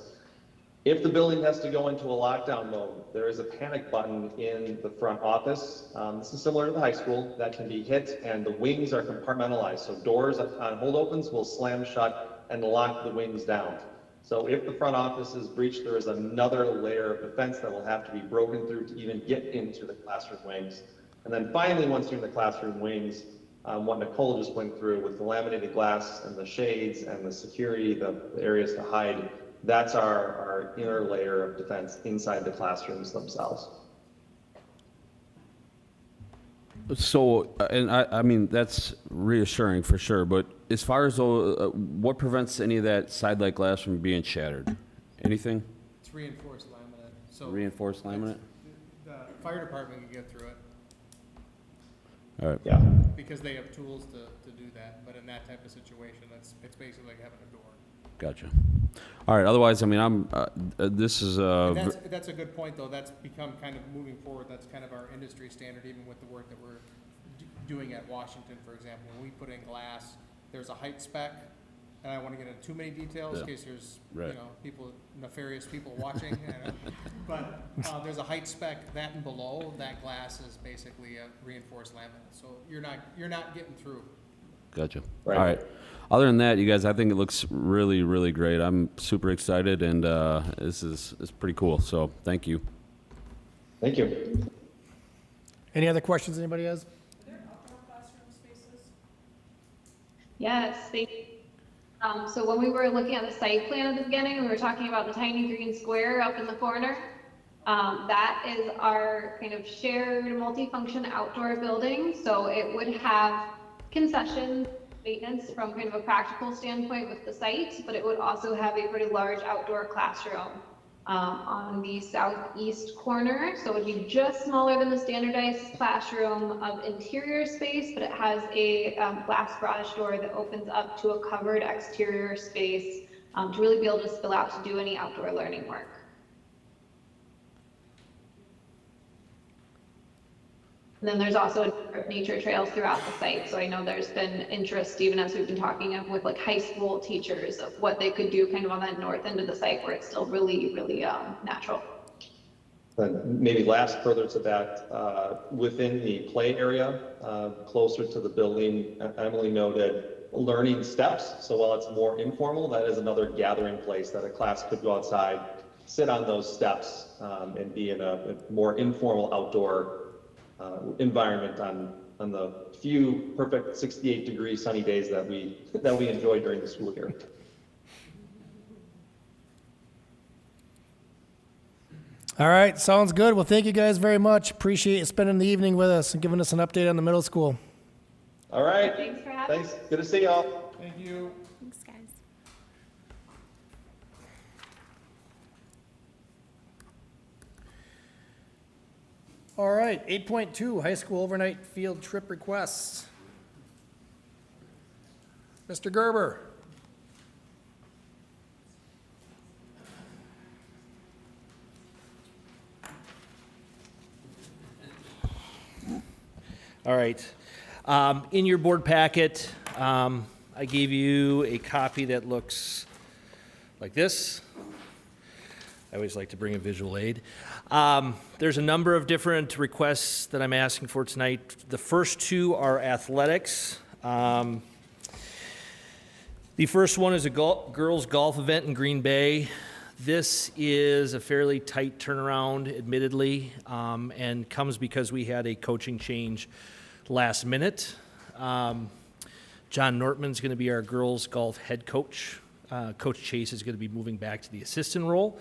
If the building has to go into a lockdown mode, there is a panic button in the front office. This is similar to the high school that can be hit, and the wings are compartmentalized. So doors on hold opens will slam shut and lock the wings down. So if the front office is breached, there is another layer of defense that will have to be broken through to even get into the classroom wings. And then finally, once you're in the classroom wings, what Nicole just went through with the laminated glass and the shades and the security, the areas to hide, that's our inner layer of defense inside the classrooms themselves. So, and I mean, that's reassuring for sure, but as far as what prevents any of that side light glass from being shattered? Anything? It's reinforced laminate, so. Reinforced laminate? The fire department can get through it, All right. Yeah. because they have tools to do that, but in that type of situation, it's basically like having a door. Gotcha. All right, otherwise, I mean, this is, And that's a good point, though. That's become kind of moving forward. That's kind of our industry standard, even with the work that we're doing at Washington, for example. When we put in glass, there's a height spec and I don't want to get into too many details in Yeah. case there's, Right. nefarious people watching. But there's a height spec, that and below, that glass is basically a reinforced laminate. So you're not getting through. Gotcha. Right. All right. Other than that, you guys, I think it looks really, really great. I'm super excited, and this is pretty cool. So thank you. Thank you. Any other questions anybody has? Are there outdoor classroom spaces? Yes, so when we were looking at the site plan at the beginning, we were talking about the tiny green square up in the corner. That is our kind of shared multifunction outdoor building. So it would have concession maintenance from kind of a practical standpoint with the site, but it would also have a pretty large outdoor classroom on the southeast corner. So it would be just smaller than the standardized classroom of interior space, but it has a glass garage door that opens up to a covered exterior space to really be able to spill out to do any outdoor learning work. And then there's also a number of nature trails throughout the site. So I know there's been interest, even as we've been talking of with like high school teachers, of what they could do kind of on that north end of the site where it's still really, really natural. And maybe last further to that, within the play area, closer to the building, Emily noted learning steps. So while it's more informal, that is another gathering place that a class could go outside, sit on those steps, and be in a more informal outdoor environment on the few perfect 68-degree sunny days that we enjoy during the school year. All right, sounds good. Well, thank you guys very much. Appreciate you spending the evening with us and giving us an update on the middle school. All right. Thanks for having Thanks. Good to see y'all. Thank you. Thanks, guys. All right, 8.2, high school overnight field trip requests. Mr. Gerber. All right. In your board packet, I gave you a copy that looks like this. I always like to bring a visual aid. There's a number of different requests that I'm asking for tonight. The first two are athletics. The first one is a girls' golf event in Green Bay. This is a fairly tight turnaround, admittedly, and comes because we had a coaching change last minute. John Nortman's going to be our girls' golf head coach. Coach Chase is going to be moving back to the assistant role.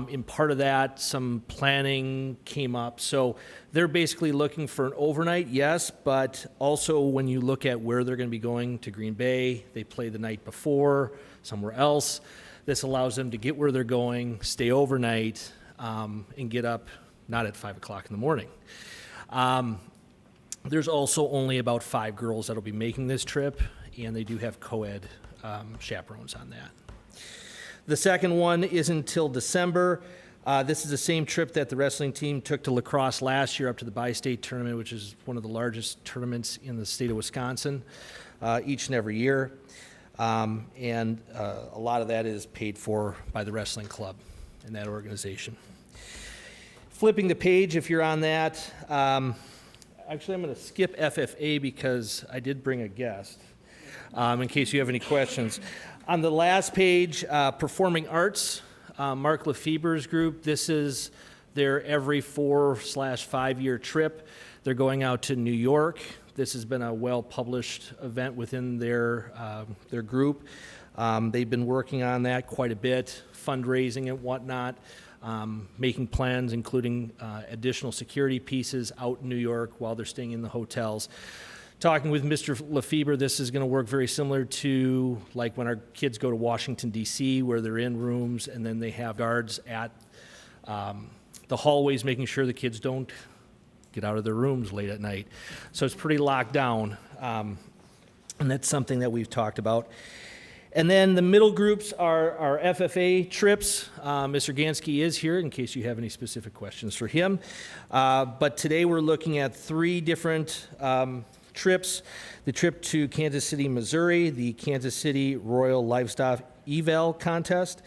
In part of that, some planning came up. So they're basically looking for an overnight, yes, but also when you look at where they're going to be going to Green Bay, they play the night before somewhere else. This allows them to get where they're going, stay overnight, and get up not at 5 o'clock in the morning. There's also only about 5 girls that'll be making this trip, and they do have co-ed chaperones on that. The second one isn't until December. This is the same trip that the wrestling team took to lacrosse last year up to the bi-state tournament, which is one of the largest tournaments in the state of Wisconsin, each and every year. And a lot of that is paid for by the wrestling club and that organization. Flipping the page, if you're on that, actually I'm going to skip FFA because I did bring a guest, in case you have any questions. On the last page, Performing Arts, Mark Lefebvre's group, this is their every 4/5 year trip. They're going out to New York. This has been a well-published event within their group. They've been working on that quite a bit, fundraising and whatnot, making plans, including additional security pieces out in New York while they're staying in the hotels. Talking with Mr. Lefebvre, this is going to work very similar to like when our kids go to Washington, D.C., where they're in rooms and then they have guards at the hallways making sure the kids don't get out of their rooms late at night. So it's pretty locked down, and that's something that we've talked about. And then the middle groups are our FFA trips. Mr. Gansky is here in case you have any specific questions for him. But today we're looking at 3 different trips. The trip to Kansas City, Missouri, the Kansas City Royal Livestock Eval Contest.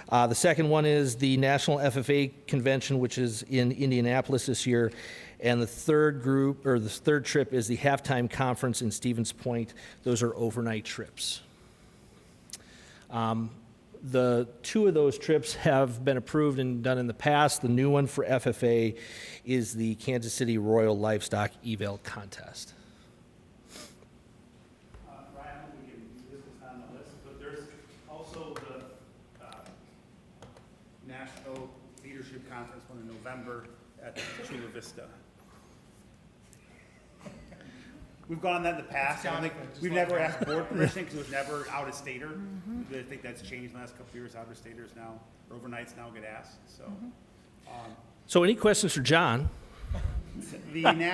The second one is the National FFA Convention, which is in Indianapolis this year. And the third trip is the Halftime Conference in Stevens Point. Those are overnight trips. The two of those trips have been approved and done in the past. The new one for FFA is the Kansas City Royal Livestock Eval Contest. Ryan, we can, this is on the list, but there's also the National Leadership Conference one in November at Chula Vista. We've gone on that in the past. I don't think, we've never asked board permission because it was never out-of-stater. I think that's changed in the last couple of years. Out-of-staters now, or overnights now get asked, so. So any questions for John? We've never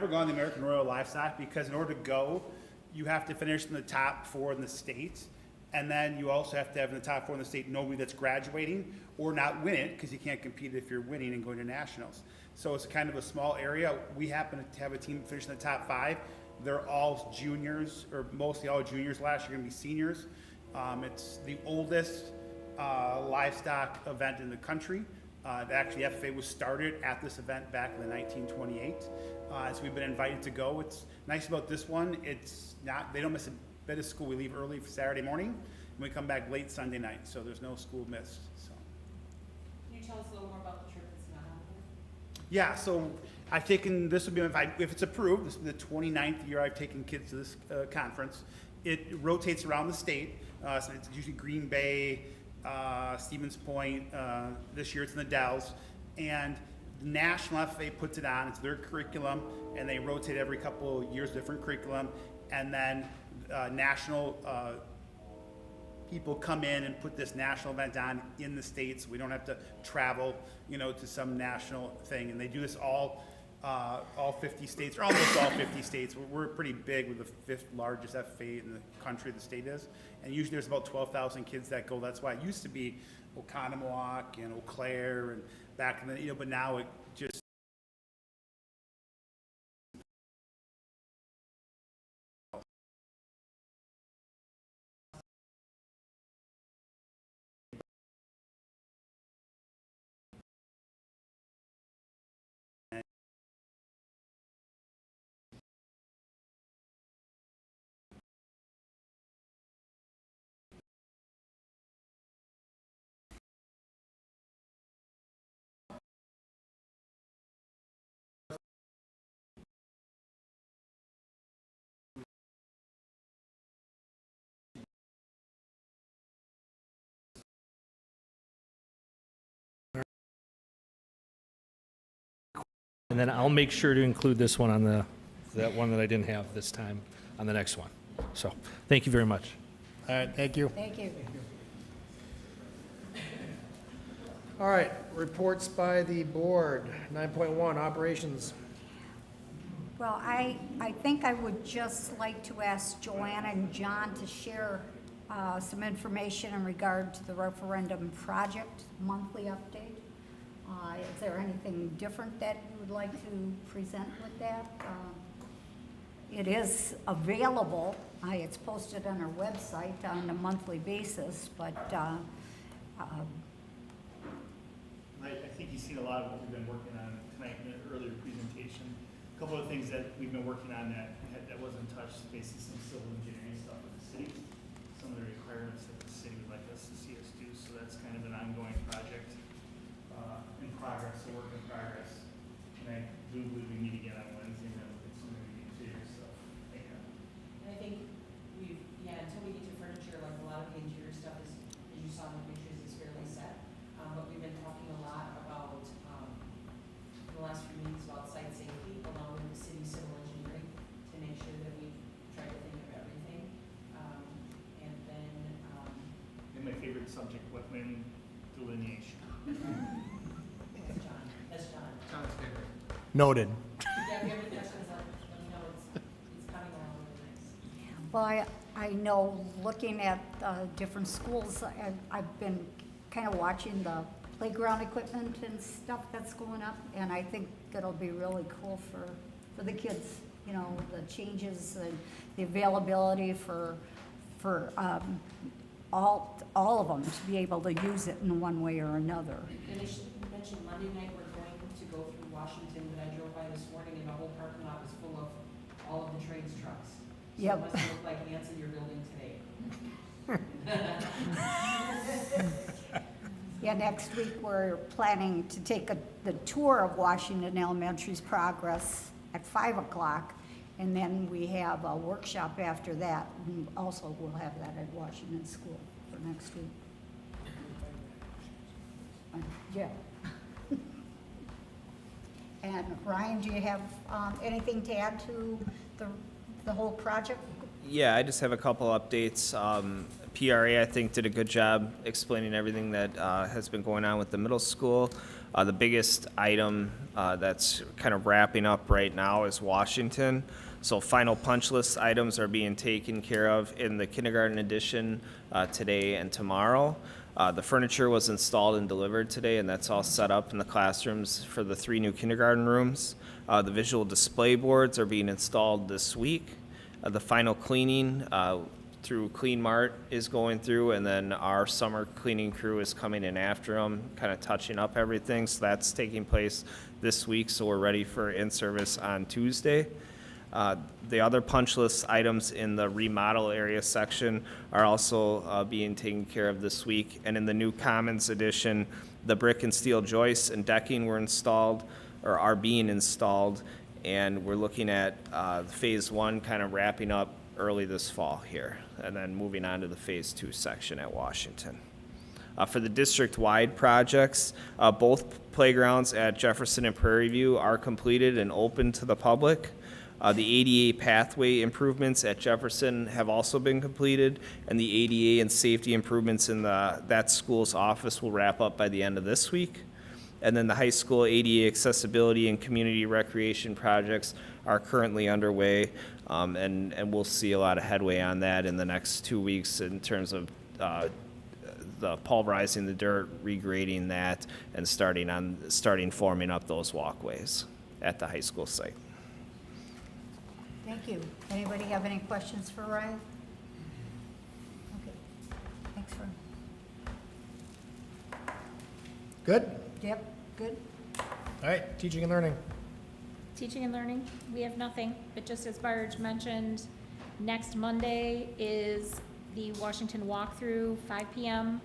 gone to the American Royal Livestock because in order to go, you have to finish in the top 4 in the state. And then you also have to have in the top 4 in the state nobody that's graduating or not win it because you can't compete if you're winning and going to nationals. So it's kind of a small area. We happen to have a team finish in the top 5. They're all juniors, or mostly all juniors last year, going to be seniors. It's the oldest livestock event in the country. Actually, FFA was started at this event back in 1928. So we've been invited to go. It's nice about this one. It's not, they don't miss a bit of school. We leave early for Saturday morning, and we come back late Sunday night. So there's no school missed. So. Can you tell us a little more about the trip that's not on here? Yeah, so I've taken, this would be, if it's approved, this will be the 29th year I've taken kids to this conference. It rotates around the state, so it's usually Green Bay, Stevens Point, this year it's in the Dells, and the National FFA puts it on, it's their curriculum, and they rotate every couple of years, different curriculum, and then national people come in and put this national event on in the States. We don't have to travel, to some national thing. And they do this all 50 states, or almost all 50 states. We're pretty big. We're the 5th largest FFA in the country, the state is. And usually there's about 12,000 kids that go. That's why it used to be Oconomowoc and Eau Claire and back in the, but now it just, And then I'll make sure to include this one on that one that I didn't have this time on the next one. So, thank you very much. All right, thank you. Thank you. All right, reports by the board. 9.1, operations. Well, I think I would just like to ask Joanna and John to share some information in regard to the referendum project monthly update. Is there anything different that you would like to present with that? It is available. It's posted on our website on a monthly basis, but I think you've seen a lot of what we've been working on tonight in the earlier presentation. A couple of things that we've been working on that wasn't touched, basically some civil engineering stuff with the city, some of the requirements that the city would like us to see us do. So that's kind of an ongoing project in progress, a work in progress. And I do believe we meet again on Wednesday, and then we'll get some of the interior stuff. And I think until we get to furniture, like a lot of the interior stuff is, as you saw in the pictures, is fairly set. But we've been talking a lot about, in the last few meetings, about site safety along with the city civil engineering to make sure that we try to think of everything. And then, And my favorite subject, wetland delineation. that's John. John's favorite. Noted. Yeah, if you have any questions, let me know. It's coming along really nice. well, I know looking at different schools, I've been kind of watching the playground equipment and stuff that's going up, and I think it'll be really cool for for the kids, you know, the changes and the availability for all of them to be able to use it in one way or another. And I should mention, Monday night, we're going to go through Washington, that I drove by this morning, and the whole parking lot was full of all of the trains trucks. So Yep. it must look like ants in your building today. Yeah, next week, we're planning to take the tour of Washington Elementary's progress at 5 o'clock, and then we have a workshop after that. And also, we'll have that at Washington School for next week. Yeah. And Ryan, do you have anything to add to the whole project? Yeah, I just have a couple updates. PRA, I think, did a good job explaining everything that has been going on with the middle school. The biggest item that's kind of wrapping up right now is Washington. So final punch list items are being taken care of in the kindergarten edition today and tomorrow. The furniture was installed and delivered today, and that's all set up in the classrooms for the 3 new kindergarten rooms. The visual display boards are being installed this week. The final cleaning through Clean Mart is going through, and then our summer cleaning crew is coming in after them, kind of touching up everything. So that's taking place this week, so we're ready for in-service on Tuesday. The other punch list items in the remodel area section are also being taken care of this week. And in the new Commons edition, the brick and steel joists and decking were installed, or are being installed, and we're looking at phase 1 kind of wrapping up early this fall here, and then moving on to the phase 2 section at Washington. For the district-wide projects, both playgrounds at Jefferson and Prairie View are completed and open to the public. The ADA pathway improvements at Jefferson have also been completed, and the ADA and safety improvements in that school's office will wrap up by the end of this week. And then the high school ADA accessibility and community recreation projects are currently underway, and we'll see a lot of headway on that in the next 2 weeks in terms of the pulverizing the dirt, regrading that, and starting forming up those walkways at the high school site. Thank you. Anybody have any questions for Ryan? Okay, thanks for, Good? yep, good. All right, teaching and learning. Teaching and learning, we have nothing, but just as Barge mentioned, next Monday is the Washington walkthrough, 5 PM,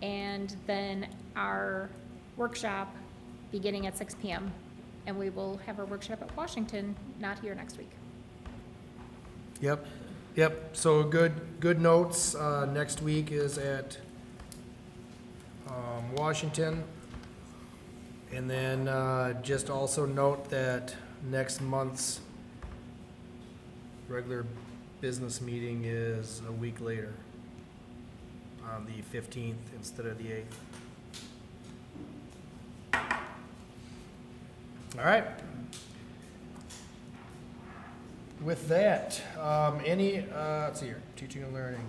and then our workshop beginning at 6 PM. And we will have our workshop at Washington, not here next week. Yep, so good notes. Next week is at Washington. And then just also note that next month's regular business meeting is a week later, on the 15th instead of the 8th. All right. With that, let's see here, teaching and learning.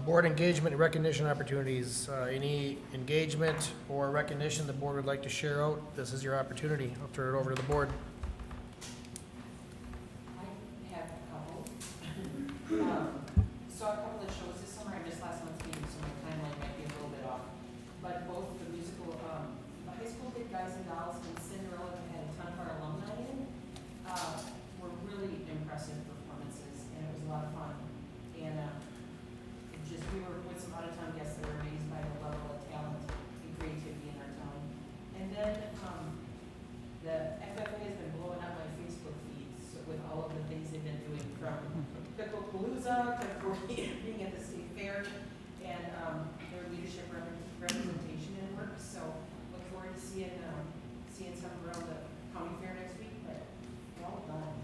Board engagement and recognition opportunities. Any engagement or recognition the board would like to share out, this is your opportunity. I'll turn it over to the board. I have a couple. Saw a couple of shows this summer. I missed last month's meeting, so my timeline might be a little bit off. But both the musical, the high school Big Guys and Dolls and Cinderella that had a ton of our alumni in, were really impressive performances, and it was a lot of fun. And we were with some out-of-town guests that were amazed by the level of talent and creativity in our town. And then the FFA has been blowing up my Facebook feeds with all of the things they've been doing, from Picklepalooza to being at the state fair, and their leadership representation and work. So look forward to seeing some around the county fair next week, but well done.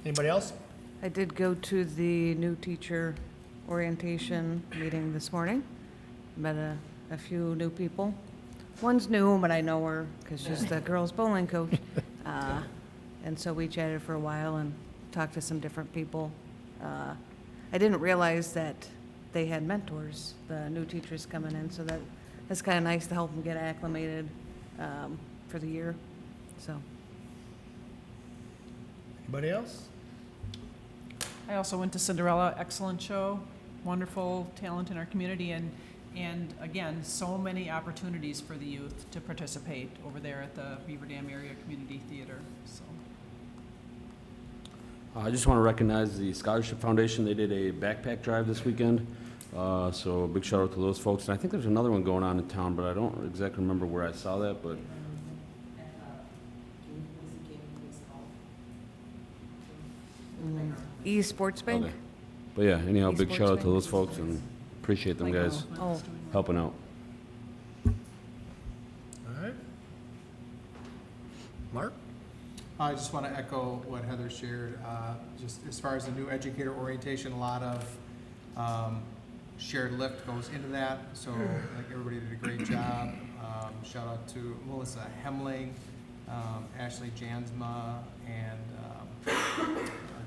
Anybody else? I did go to the new teacher orientation meeting this morning. Met a few new people. One's new, but I know her because she's the girls' bowling coach. And so we chatted for a while and talked to some different people. I didn't realize that they had mentors, the new teachers coming in, so that's kind of nice to help them get acclimated for the year. So, Anybody else? I also went to Cinderella, excellent show, wonderful talent in our community, and again, so many opportunities for the youth to participate over there at the Beaver Dam Area Community Theater, so. I just want to recognize the Scholarship Foundation. They did a backpack drive this weekend. So a big shout out to those folks. And I think there's another one going on in town, but I don't exactly remember where I saw that, but eSports Bank? okay. But yeah, anyhow, big Esports shout out to Bank. those folks and appreciate them guys Oh, helping out. All right. Mark? I just want to echo what Heather shared. Just as far as the new educator orientation, a lot of shared lift goes into that. So like everybody did a great job. Shout out to Melissa Hemling, Ashley Jansma, and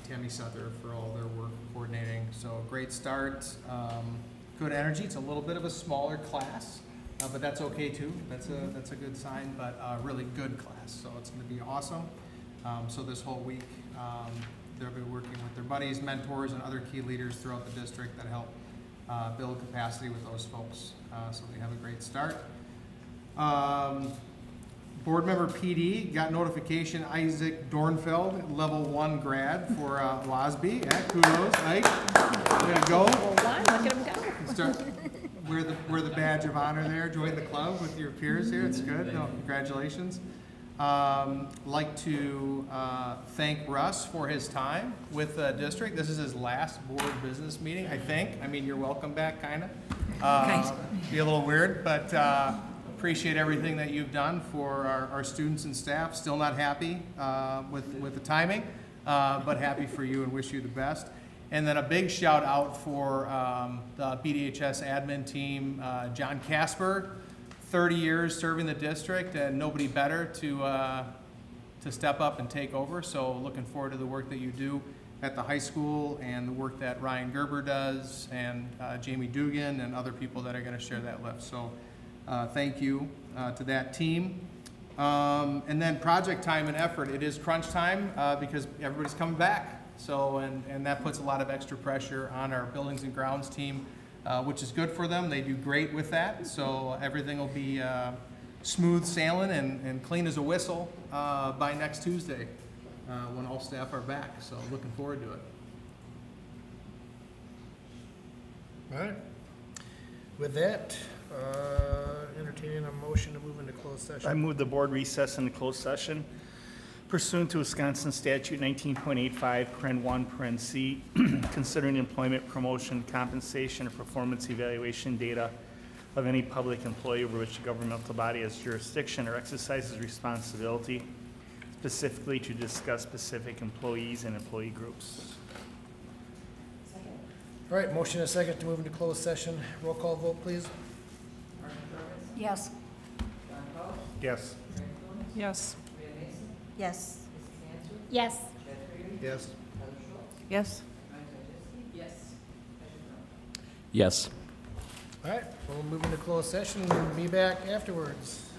Tammy Souther for all their work coordinating. So great start. Good energy. It's a little bit of a smaller class, but that's okay too. That's a good sign. But really good class. So it's going to be awesome. So this whole week, they'll be working with their buddies, mentors, and other key leaders throughout the district that help build capacity with those folks. So they have a great start. Board member PD got notification Isaac Dornfeld, level 1 grad for WASB. Yeah, kudos, Ike. Way to go. Look at him go. Start, wear the badge of honor there. Join the club with your peers here. It's good. No, congratulations. Like to thank Russ for his time with the district. This is his last board business meeting, I think. I mean, you're welcome back, kind of. Be a little weird, but appreciate everything that you've done for our students and staff. Still not happy with the timing, but happy for you and wish you the best. And then a big shout out for the BDHS admin team, John Casper. 30 years serving the district and nobody better to step up and take over. So looking forward to the work that you do at the high school and the work that Ryan Gerber does and Jamie Dugan and other people that are going to share that lift. So thank you to that team. And then project time and effort. It is crunch time because everybody's coming back. So and that puts a lot of extra pressure on our buildings and grounds team. Which is good for them. They do great with that. So everything will be smooth sailing and clean as a whistle by next Tuesday when all staff are back. So looking forward to it. All right. With that, entertaining a motion to move into closed session. I move the board recess into closed session pursuant to Wisconsin Statute 19.85, paren 1, paren C, considering employment, promotion, compensation, or performance evaluation data of any public employee over which a governmental body has jurisdiction or exercises responsibility, specifically to discuss specific employees and employee groups. All right, motion and a second to move into closed session. Roll call vote, please. yes. Yes. Yes. Yes. Yes. Yes. yes? Yes. All right, we'll move into closed session and be back afterwards.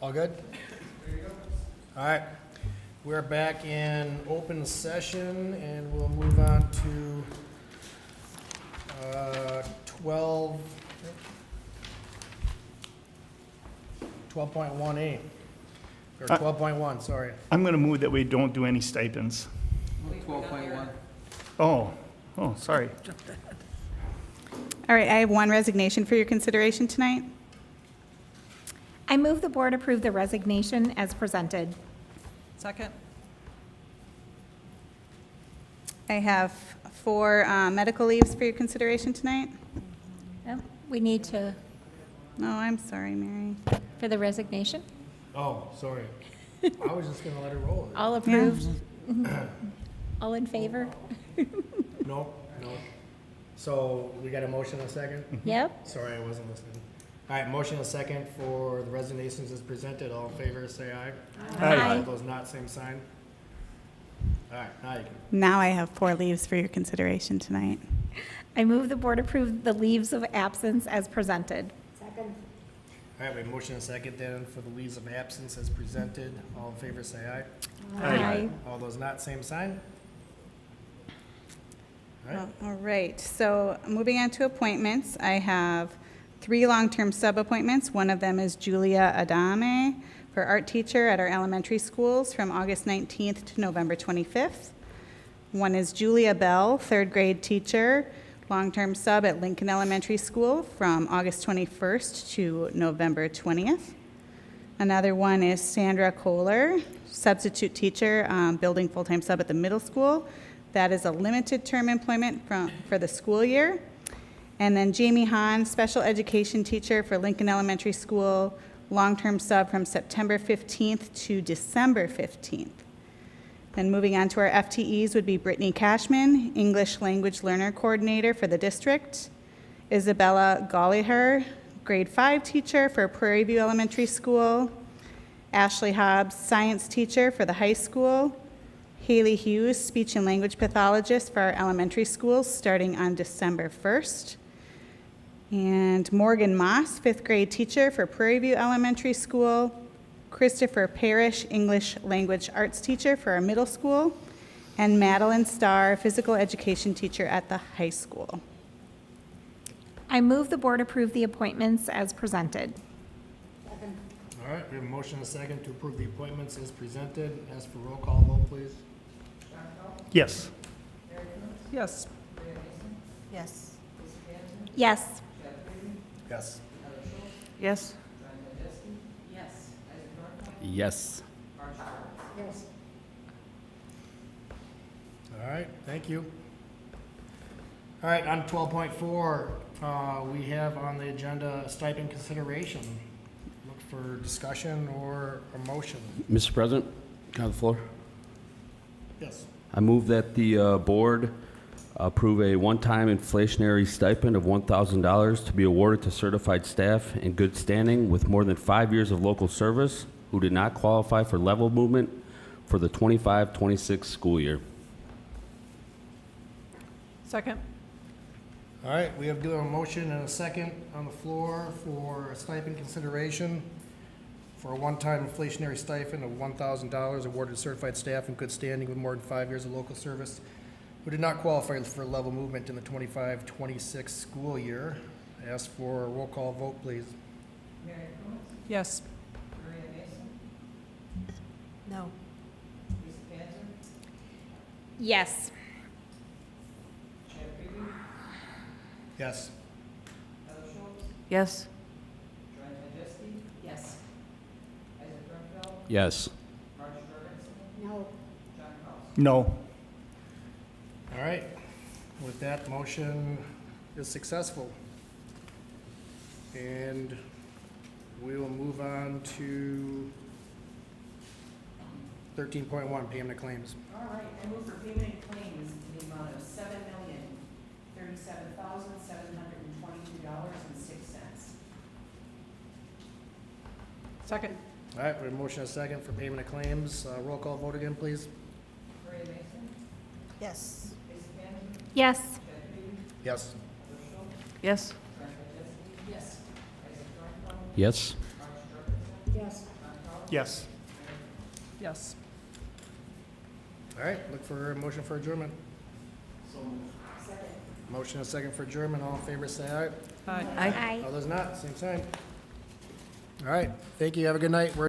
All good? All right, we're back in open session, and we'll move on to 12.1A, or 12.1, sorry. I'm going to move that we don't do any stipends. 12.1. Oh, sorry. All right, I have one resignation for your consideration tonight. I move the board approve the resignation as presented. Second? I have 4 medical leaves for your consideration tonight. Oh, we need to, Oh, I'm sorry, Mary. for the resignation. Oh, sorry. I was just gonna let it roll. All approved? All in favor? No. So we got a motion and a second? Yep. Sorry, I wasn't listening. All right, motion and a second for the resignations as presented. All in favor, say aye. Aye. Those not, same sign. All right, now you can. Now I have 4 leaves for your consideration tonight. I move the board approve the leaves of absence as presented. All right, we have motion and a second then for the leaves of absence as presented. All in favor, say aye. Aye. All those not, same sign. All right. All right, so moving on to appointments, I have 3 long-term sub-appointments. One of them is Julia Adame for art teacher at our elementary schools from August 19th to November 25th. One is Julia Bell, 3rd grade teacher, long-term sub at Lincoln Elementary School from August 21st to November 20th. Another one is Sandra Kohler, substitute teacher, building full-time sub at the middle school. That is a limited term employment for the school year. And then Jamie Hahn, special education teacher for Lincoln Elementary School, long-term sub from September 15th to December 15th. Then moving on to our FTEs would be Brittany Cashman, English Language Learner Coordinator for the district. Isabella Golliher, grade 5 teacher for Prairie View Elementary School. Ashley Hobbs, science teacher for the high school. Haley Hughes, speech and language pathologist for our elementary schools starting on December 1st. And Morgan Moss, 5th grade teacher for Prairie View Elementary School. Christopher Parrish, English language arts teacher for our middle school. And Madeline Starr, physical education teacher at the high school. I move the board approve the appointments as presented. All right, we have a motion and a second to approve the appointments as presented. Ask for roll call vote, please. Yes. Yes. Yes. Yes. Yes. Yes. Yes. All right, thank you. All right, on 12.4, we have on the agenda stipend consideration. Look for discussion or a motion. Mr. President, can I have the floor? Yes. I move that the board approve a one-time inflationary stipend of $1,000 to be awarded to certified staff in good standing with more than 5 years of local service who did not qualify for level movement for the 25-26 school year. Second? All right, we have a motion and a second on the floor for a stipend consideration for a one-time inflationary stipend of $1,000 awarded to certified staff in good standing with more than 5 years of local service who did not qualify for level movement in the 25-26 school year. I ask for a roll call vote, please. Yes. No. Yes. Yes. Yes. Yes. Yes. No. All right, with that, motion is successful. And we will move on to 13.1, payment of claims. All right, I move for payment of claims in the amount of $7,037,722.06. Second? All right, we have a motion and a second for payment of claims. Roll call vote again, please. Yes. Yes. Yes. Yes. Yes. Yes. Yes. Yes. All right, look for a motion for adjournment. Motion and second for adjournment. All in favor, say aye. Aye. Aye. All those not, same sign. All right, thank you. Have a good night. We're